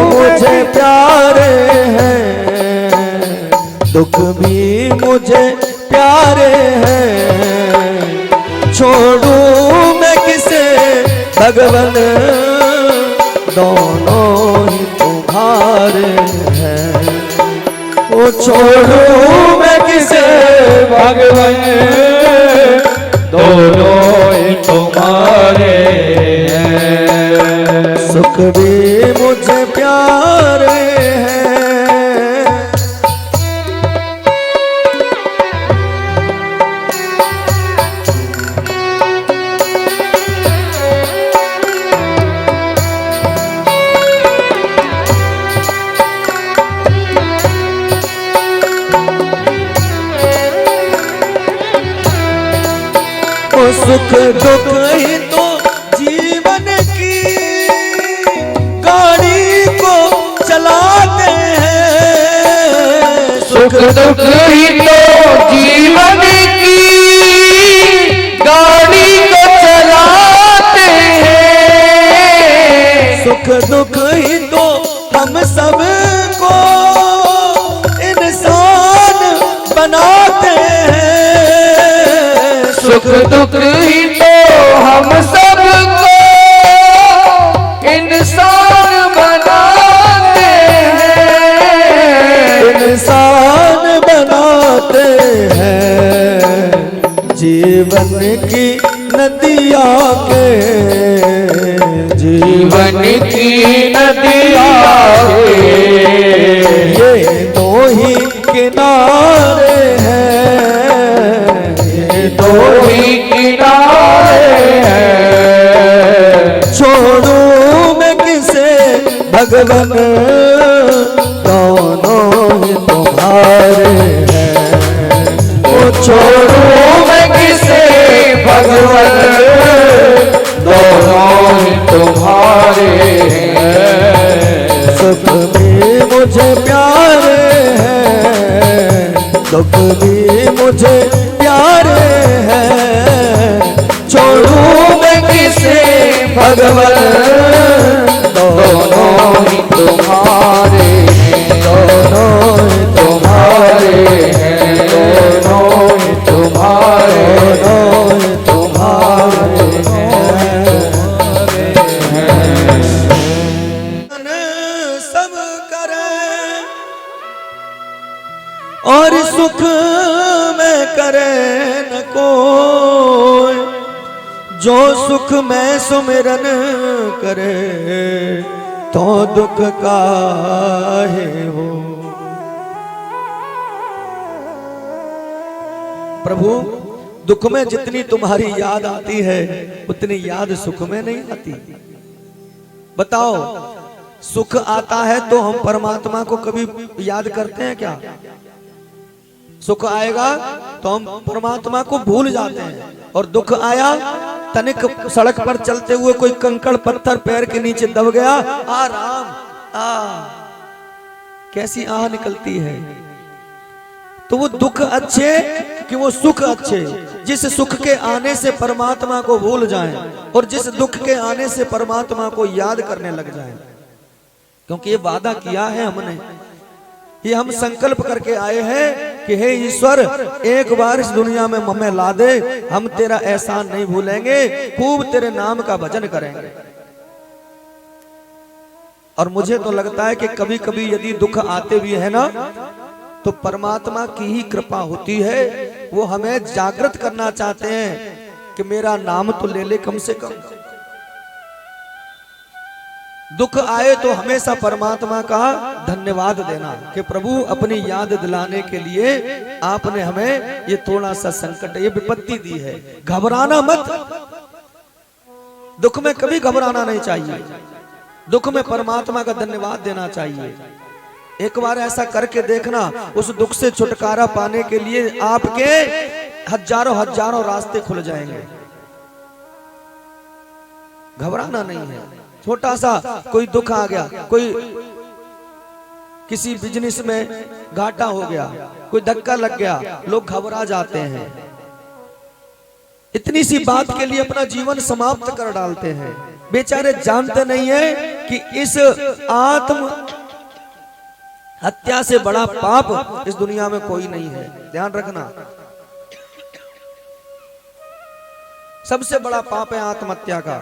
मुझे प्यारे हैं, दुख भी मुझे प्यारे हैं, छोड़ू मैं किसे भगवन, दोनों ही तुम्हारे हैं। ओ छोड़ू मैं किसे भगवन दोनों ही तुम्हारे हैं। सुख भी मुझे प्यारे हैं। सुख दुख ही तो जीवन की गाड़ी को चलाते हैं। सुख दुख ही तो जीवन की गाड़ी को चलाते हैं। सुख दुख ही तो हम सब को इंसान बनाते हैं। सुख दुख ही तो हम सब को इंसान बनाते हैं। इंसान बनाते हैं। जीवन की नदिया के जीवन की नदिया ये दो ही किनारे हैं। ये दो ही किनारे हैं। छोड़ू मैं किसे भगवन दोनों ही तुम्हारे हैं। ओ छोड़ू मैं किसे भगवन दोनों ही तुम्हारे हैं। सुख भी मुझे प्यारे हैं। दुख भी मुझे प्यारे हैं। छोड़ू मैं किसे भगवन दोनों ही तुम्हारे हैं। दोनों ही तुम्हारे हैं। दोनों ही तुम्हारे दोनों ही तुम्हारे हैं। सब करें और सुख में करे न कोई। जो सुख में सुमिरन करे तो दुख काहे हो। प्रभु दुख में जितनी तुम्हारी याद आती है उतनी याद सुख में नहीं आती। बताओ सुख आता है तो हम परमात्मा को कभी याद करते हैं क्या? सुख आएगा तो हम परमात्मा को भूल जाते हैं। और दुख आया तनिक सड़क पर चलते हुए कोई कंकड़ पत्थर पैर के नीचे दब गया, आ राम आ कैसी आह निकलती है। तो वो दुख अच्छे कि वो सुख अच्छे? जिस सुख के आने से परमात्मा को भूल जाएं और जिस दुख के आने से परमात्मा को याद करने लग जाएं। क्योंकि ये वादा किया है हमने, ये हम संकल्प करके आए हैं कि हे ईश्वर एक बार इस दुनिया में हमें ला दे, हम तेरा एहसान नहीं भूलेंगे, खूब तेरे नाम का भजन करेंगे। और मुझे तो लगता है कि कभी कभी यदि दुख आते भी है ना तो परमात्मा की ही कृपा होती है। वो हमें जागृत करना चाहते हैं कि मेरा नाम तो ले ले कम से कम। दुख आए तो हमेशा परमात्मा का धन्यवाद देना कि प्रभु अपनी याद दिलाने के लिए आपने हमें ये थोड़ा सा संकट, ये विपत्ति दी है। घबराना मत, दुख में कभी घबराना नहीं चाहिए। दुख में परमात्मा का धन्यवाद देना चाहिए। एक बार ऐसा करके देखना, उस दुख से छुटकारा पाने के लिए आपके हजारों हजारों रास्ते खुल जाएंगे। घबराना नहीं है। छोटा सा कोई दुख आ गया, कोई किसी बिजनेस में घाटा हो गया, कोई धक्का लग गया, लोग घबरा जाते हैं। इतनी सी बात के लिए अपना जीवन समाप्त कर डालते हैं। बेचारे जानते नहीं है कि इस आत्म हत्या से बड़ा पाप इस दुनिया में कोई नहीं है। ध्यान रखना, सबसे बड़ा पाप है आत्महत्या का।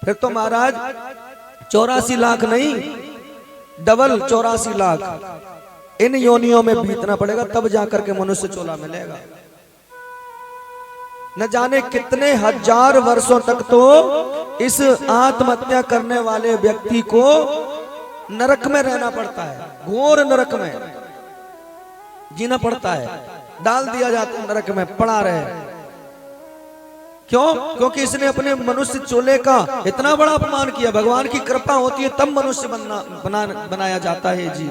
फिर तो महाराज 84 लाख नहीं, डबल 84 लाख इन योनियों में बीतना पड़ेगा, तब जाकर के मनुष्य चोला मिलेगा। न जाने कितने हजार वर्षों तक तो इस आत्महत्या करने वाले व्यक्ति को नरक में रहना पड़ता है, घोर नरक में जीना पड़ता है, डाल दिया जाता है नरक में, पड़ा रहे। क्यों? क्योंकि इसने अपने मनुष्य चोले का इतना बड़ा अपमान किया। भगवान की कृपा होती है तब मनुष्य बनाया जाता है जी।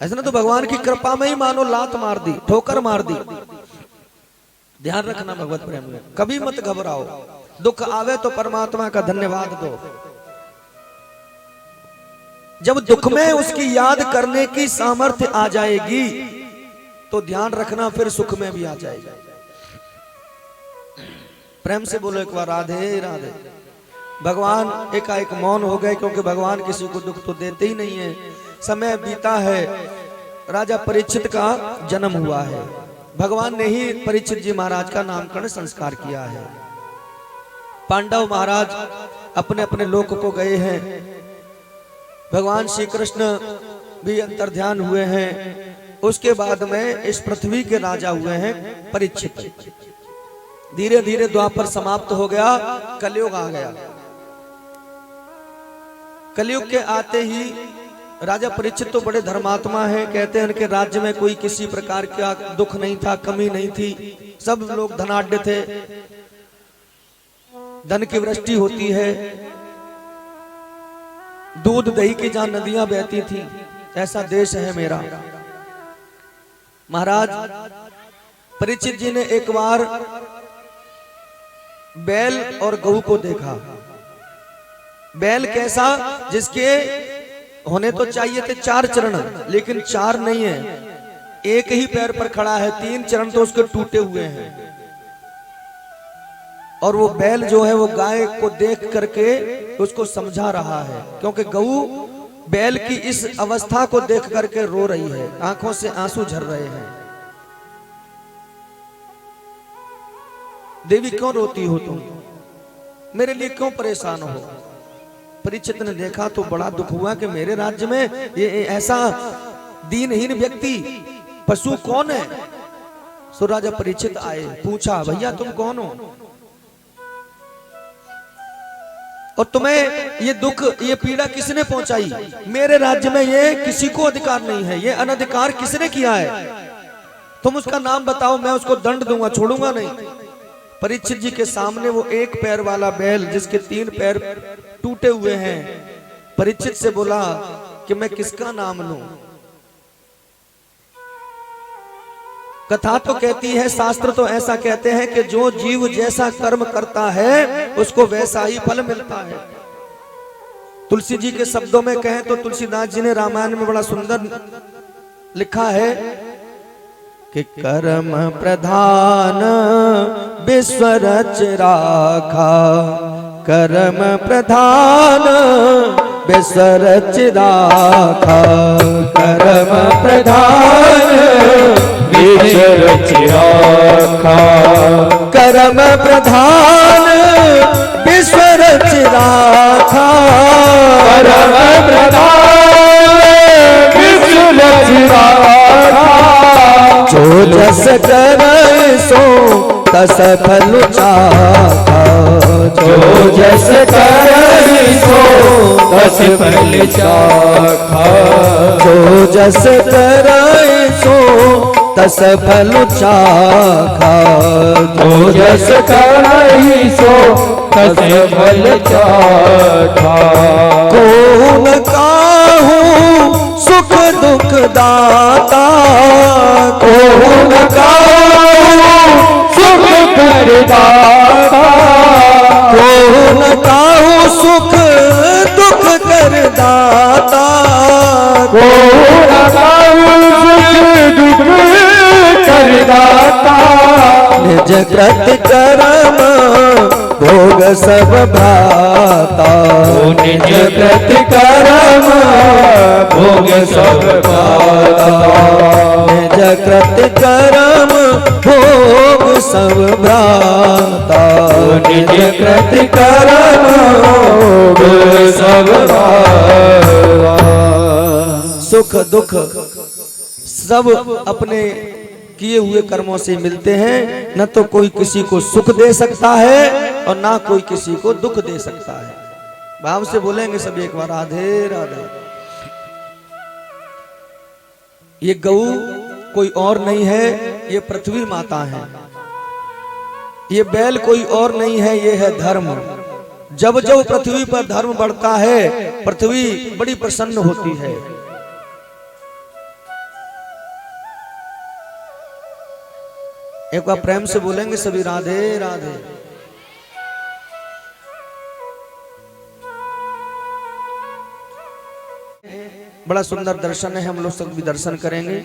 ऐसा ना तो भगवान की कृपा में ही मानो लात मार दी, ठोकर मार दी। ध्यान रखना भगवत प्रेम में, कभी मत घबराओ। दुख आवे तो परमात्मा का धन्यवाद दो। जब दुख में उसकी याद करने की सामर्थ्य आ जाएगी तो ध्यान रखना फिर सुख में भी आ जाएगा। प्रेम से बोलो एक बार राधे राधे। भगवान एकाएक मौन हो गए, क्योंकि भगवान किसी को दुख तो देते ही नहीं है। समय बीता है, राजा परीक्षित का जन्म हुआ है। भगवान ने ही परीक्षित जी महाराज का नामकरण संस्कार किया है। पांडव महाराज अपने अपने लोक को गए हैं। भगवान श्री कृष्ण भी अंतर्ध्यान हुए हैं। उसके बाद में इस पृथ्वी के राजा हुए हैं परीक्षित। धीरे धीरे द्वापर समाप्त हो गया, कलयुग आ गया। कलयुग के आते ही राजा परीक्षित तो बड़े धर्मात्मा हैं। कहते हैं कि राज्य में कोई किसी प्रकार का दुख नहीं था, कमी नहीं थी, सब लोग धनाढ्य थे, धन की वृष्टि होती है, दूध दही की जहां नदियां बहती थी, ऐसा देश है मेरा। महाराज परीक्षित जी ने एक बार बैल और गऊ को देखा। बैल कैसा? जिसके होने तो चाहिए थे 4 चरण, लेकिन 4 नहीं है, एक ही पैर पर खड़ा है, 3 चरण तो उसके टूटे हुए हैं। और वो बैल जो है वो गाय को देख करके उसको समझा रहा है, क्योंकि गऊ बैल की इस अवस्था को देख करके रो रही है, आंखों से आंसू झर रहे हैं। देवी क्यों रोती हो तुम? मेरे लिए क्यों परेशान हो? परीक्षित ने देखा तो बड़ा दुख हुआ कि मेरे राज्य में ये ऐसा दीनहीन व्यक्ति पशु कौन है? सो राजा परीक्षित आए, पूछा भैया तुम कौन हो और तुम्हें ये दुख ये पीड़ा किसने पहुंचाई? मेरे राज्य में ये किसी को अधिकार नहीं है, ये अनधिकार किसने किया है? तुम उसका नाम बताओ, मैं उसको दंड दूंगा, छोड़ूंगा नहीं। परीक्षित जी के सामने वो एक पैर वाला बैल जिसके 3 पैर टूटे हुए हैं, परीक्षित से बोला कि मैं किसका नाम लूं? कथा तो कहती है, शास्त्र तो ऐसा कहते हैं कि जो जीव जैसा कर्म करता है उसको वैसा ही फल मिलता है। तुलसी जी के शब्दों में कहें तो तुलसीदास जी ने रामायण में बड़ा सुंदर लिखा है कि कर्म प्रधान विश्व रच राखा, कर्म प्रधान विश्व रच राखा, कर्म प्रधान विश्व रच राखा, कर्म प्रधान विश्व रच राखा, कर्म प्रधान विश्व रच राखा। जो जस करे सो तस फल चाखा, जो जस करे सो तस फल चाखा, जो जस करे सो तस फल चाखा, जो जस करे सो तस फल चाखा। कौन काहू सुख दुख दाता, कौन काहू सुख करदाता, कौन काहू सुख दुख करदाता, कौन काहू सुख दुख करदाता। निज कृत कर्म भोग सब भाता, निज कृत कर्म भोग सब भाता, निज कृत कर्म भोग सब भ्राता, निज कृत कर्म भोग सब भाता। सुख दुख सब अपने किए हुए कर्मों से मिलते हैं। न तो कोई किसी को सुख दे सकता है और ना कोई किसी को दुख दे सकता है। भाव से बोलेंगे सब एक बार, राधे राधे। ये गऊ कोई और नहीं है, ये पृथ्वी माता है। ये बैल कोई और नहीं है, ये है धर्म। जब जब पृथ्वी पर धर्म बढ़ता है, पृथ्वी बड़ी प्रसन्न होती है। एक बार प्रेम से बोलेंगे सभी, राधे राधे। बड़ा सुंदर दर्शन है, हम लोग सब भी दर्शन करेंगे।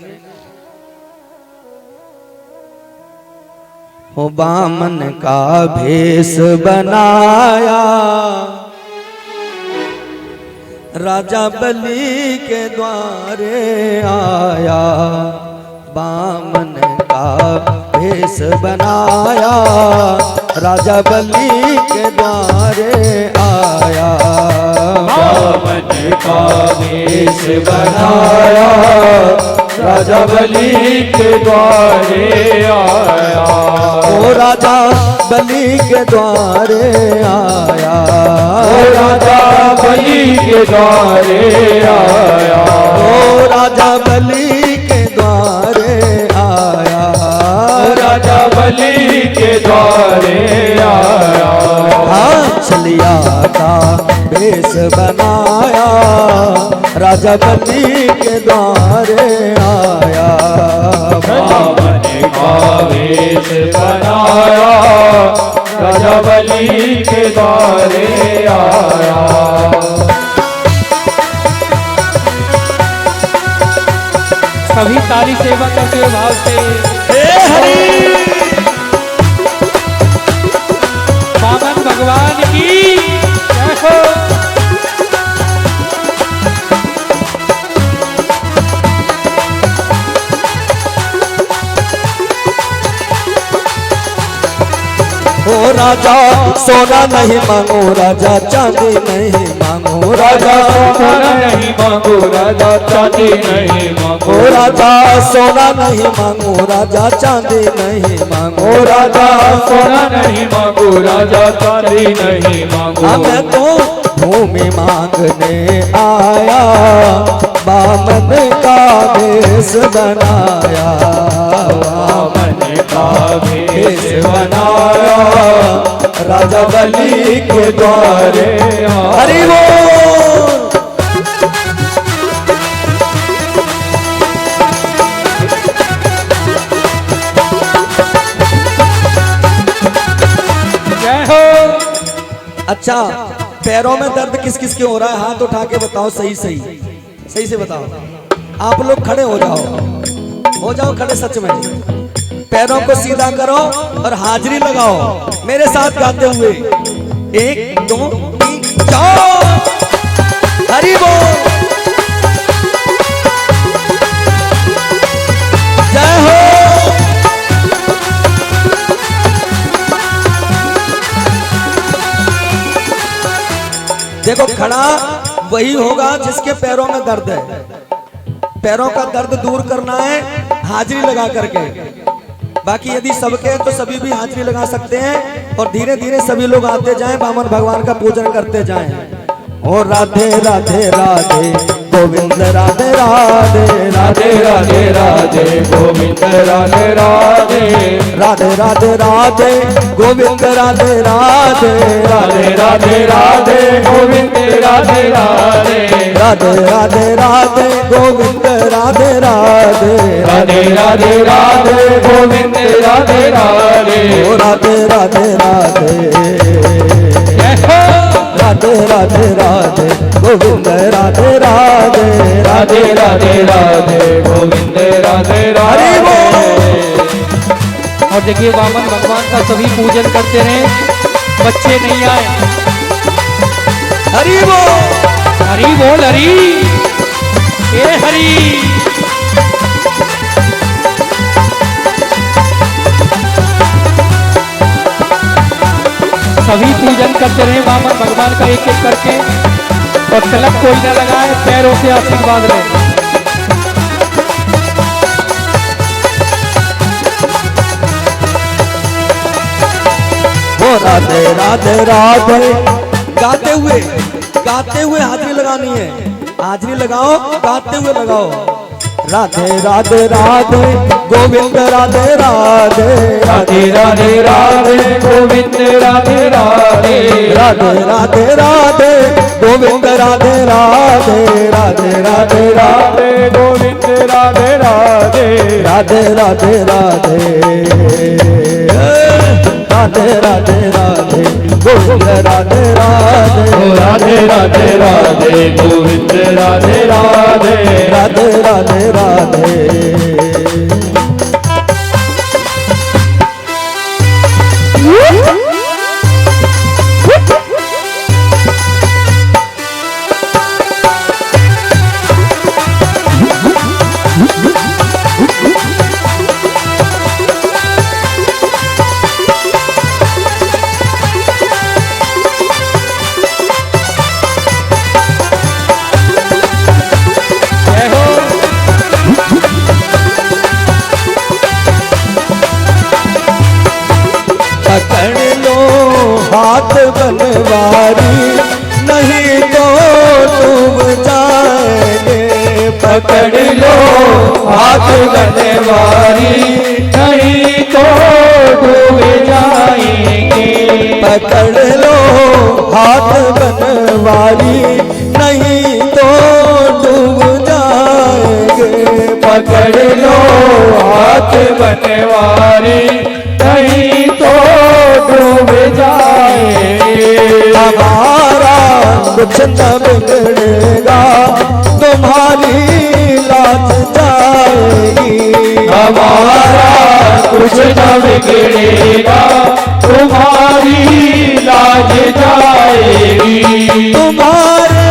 हो बामन का भेष बनाया, राजा बलि के द्वारे आया। बामन का भेष बनाया, राजा बलि के द्वारे आया। बामन का भेष बनाया, राजा बलि के द्वारे आया। ओ राजा बलि के द्वारे आया, ओ राजा बलि के द्वारे आया। ओ राजा बलि के द्वारे आया, ओ राजा बलि के द्वारे आया। छलिया का भेष बनाया, राजा बलि के द्वारे आया। बामन का भेष बनाया, राजा बलि के द्वारे आया। सभी ताली सेवा करते हुए भाव से हे हरि। बामन भगवान की जय हो। ओ राजा सोना नहीं मांगो, राजा चांदी नहीं मांगो। राजा सोना नहीं मांगो, राजा चांदी नहीं मांगो। ओ राजा सोना नहीं मांगो, राजा चांदी नहीं मांगो। ओ राजा सोना नहीं मांगो, राजा चांदी नहीं मांगो। मैं तो भूमि मांगने आया, बामन का भेष बनाया। बामन का भेष बनाया, राजा बलि के द्वारे। हरि बोल। जय हो। अच्छा, पैरों में दर्द किस किस के हो रहा है? हाथ उठा के बताओ, सही सही सही से बताओ। आप लोग खड़े हो जाओ खड़े सच में। पैरों को सीधा करो और हाजिरी लगाओ मेरे साथ गाते हुए। 1 2 3 4। हरि बोल। जय हो। देखो, खड़ा वही होगा जिसके पैरों में दर्द है। पैरों का दर्द दूर करना है हाजिरी लगा करके। बाकी यदि सबके हैं तो सभी भी हाजिरी लगा सकते हैं और धीरे धीरे सभी लोग आते जाएं, बामन भगवान का पूजन करते जाएं। और राधे राधे राधे गोविंद राधे राधे, राधे राधे राधे गोविंद राधे राधे, राधे राधे राधे गोविंद राधे राधे, राधे राधे राधे गोविंद राधे राधे, राधे राधे राधे गोविंद राधे राधे, राधे राधे राधे गोविंद राधे राधे, ओ राधे राधे राधे, राधे राधे राधे गोविंद राधे राधे, राधे राधे राधे गोविंद राधे राधे। और देखिए वामन भगवान का सभी पूजन करते रहे, बच्चे नहीं आए। हरि बोल, हरि बोल, हरि ए हरि। सभी पूजन करते रहे वामन भगवान का एक एक करके, और तिलक कोई न लगाए, पैरों से आशीर्वाद रहे। राधे राधे राधे। गाते हुए हाजरी लगानी है, हाजरी लगाओ, गाते हुए लगाओ। राधे राधे राधे गोविंद राधे राधे, राधे राधे राधे गोविंद राधे राधे, राधे राधे राधे गोविंद राधे राधे, राधे राधे राधे गोविंद राधे राधे, राधे राधे राधे, राधे राधे राधे गोविंद राधे राधे, राधे राधे राधे गोविंद राधे राधे, राधे राधे राधे। पकड़ लो हाथ बनवारी नहीं तो डूब जाएंगे, पकड़ लो हाथ बनवारी नहीं तो डूब जाएंगे, पकड़ लो हाथ बनवारी नहीं तो डूब जाएंगे, पकड़ लो हाथ बनवारी नहीं तो डूब जाएंगे। हमारा कुछ न बिगड़ेगा तुम्हारी लाज जाएगी, हमारा कुछ न बिगड़ेगा तुम्हारी लाज जाएगी, तुम्हारे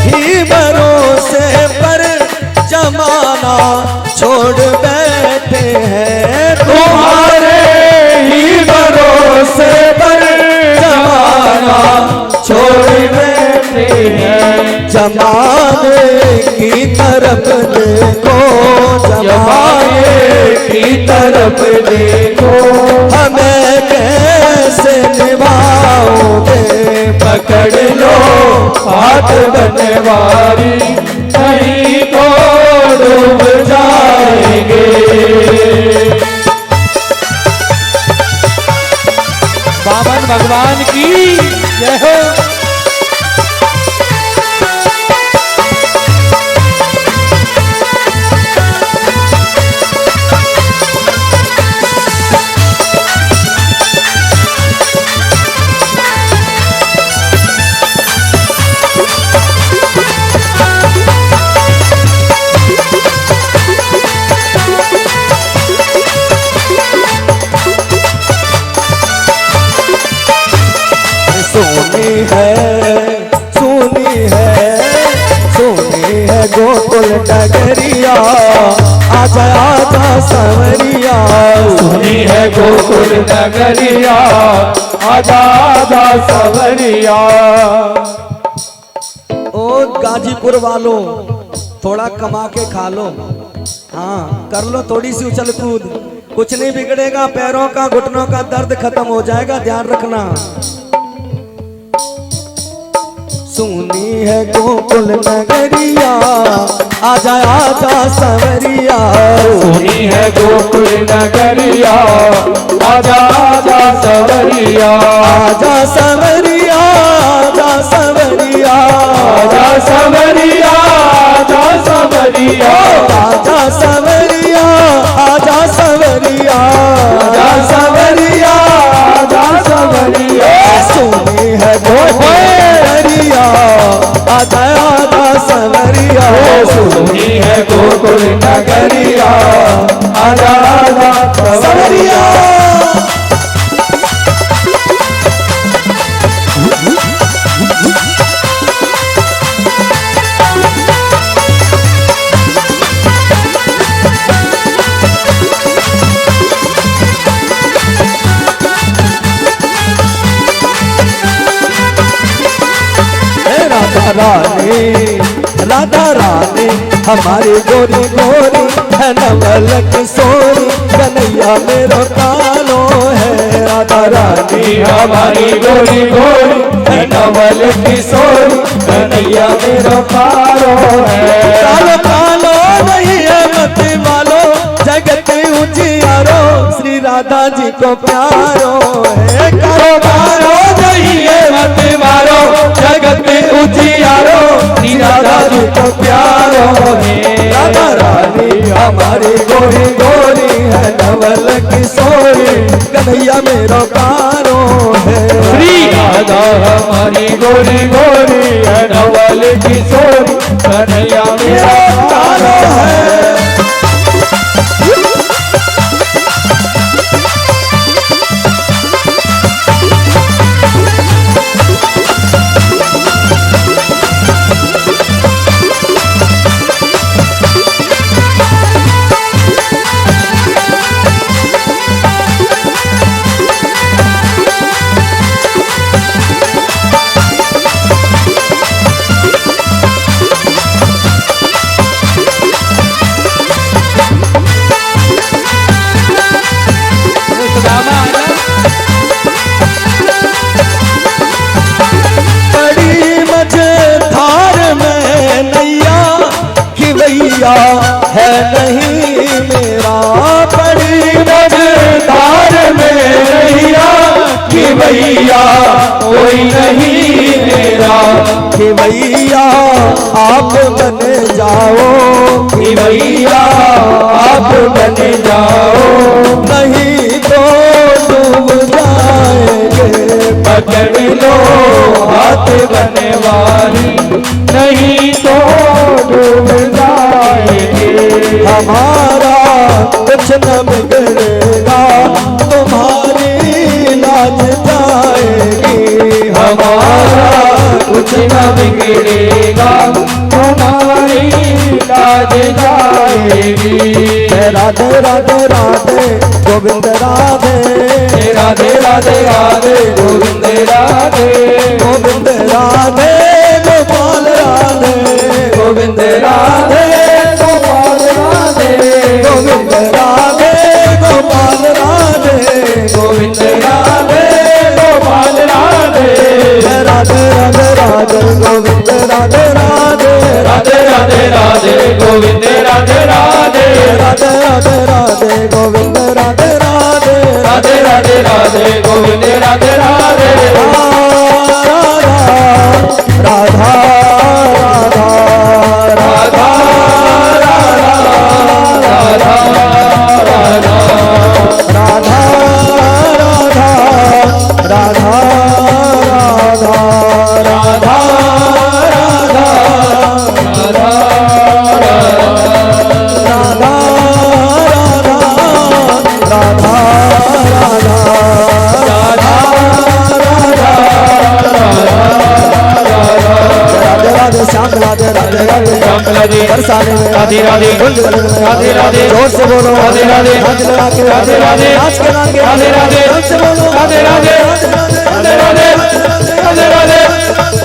ही भरोसे पर जमाना छोड़ बैठे हैं, तुम्हारे ही भरोसे पर जमाना छोड़ बैठे हैं, जमाने की तरफ देखो, जमाने की तरफ देखो, हमें कैसे निभाओगे, पकड़ लो हाथ बनवारी नहीं तो डूब जाएंगे। बावन भगवान की जय हो। सोनी है गोकुल डगरिया, आजा आजा सवरिया, सुनी है गोकुल नगरिया, आजा आजा सवरिया। ओ गाजीपुर वालों थोड़ा कमा के खा लो, हाँ कर लो थोड़ी सी उछल कूद, कुछ नहीं बिगड़ेगा, पैरों का घुटनों का दर्द खत्म हो जाएगा, ध्यान रखना। सुनी है गोकुल नगरिया, आजा आजा सवरिया, सुनी है गोकुल नगरिया, आजा आजा सवरिया, आजा सवरिया, आजा सवरिया, आजा सवरिया, आजा सवरिया, आजा सवरिया, आजा सवरिया, आजा सवरिया, आजा सवरिया। सुनी है गोकुल नगरिया, आजा आजा सवरिया, सुनी है गोकुल नगरिया, आजा आजा सवरिया। राधा रानी, राधा रानी हमारी गोरी गोरी है नवल किशोरी, कन्हैया मेरो कालो है राधा रानी हमारी गोरी गोरी है नवल किशोरी कन्हैया मेरा पारो है कालो कालो नहीं है मत मालो जगत उजियारो श्री राधा जी को प्यारो है कालो कालो नहीं है मत मारो जगत उजियारो श्री राधा जी को प्यारो है राधा रानी हमारी गोरी गोरी है नवल किशोरी कन्हैया मेरा प्यारो है श्री राधा हमारी गोरी गोरी है नवल किशोरी कन्हैया मेरा प्यारो है है नहीं मेरा बड़ी मझधार में नैया कि भैया कोई नहीं मेरा कि भैया आप बन जाओ कि भैया आप बन जाओ नहीं तो डूब जाएंगे पकड़ लो हाथ बनवारी नहीं तो डूब जाएंगे हमारा कुछ न बिगड़ेगा तुम्हारी लाज जाएगी हमारा कुछ न बिगड़ेगा तुम्हारी लाज जाएगी राधे राधे राधे गोविंद राधे राधे राधे राधे गोविंद राधे गोविंद राधे गोपाल राधे गोविंद राधे गोपाल राधे गोविंद राधे गोपाल राधे गोविंद राधे गोपाल राधे राधे राधे राधे गोविंद राधे राधे राधे राधे राधे गोविंद राधे राधे राधे राधे राधे गोविंद राधे राधे राधे राधे राधे गोविंद राधे राधे राधा राधा राधा राधा राधा राधा राधा राधा राधा श्याम राधे राधे राधे बरसाने में राधे राधे राधे राधे जोर से बोलो राधे राधे हाथ लगा के राधे राधे नाच के नाच के राधे राधे जोर से बोलो राधे राधे राधे राधे राधे राधे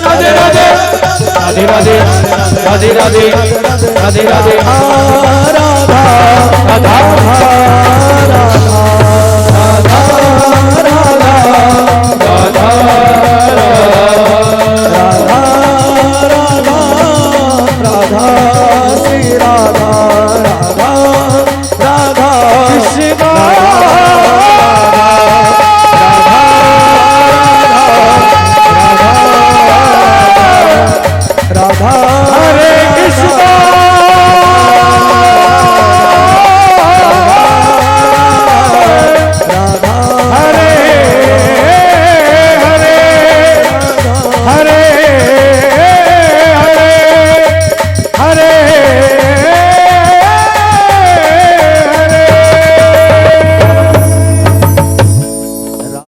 राधे राधे राधे राधे राधे राधे राधे राधे राधा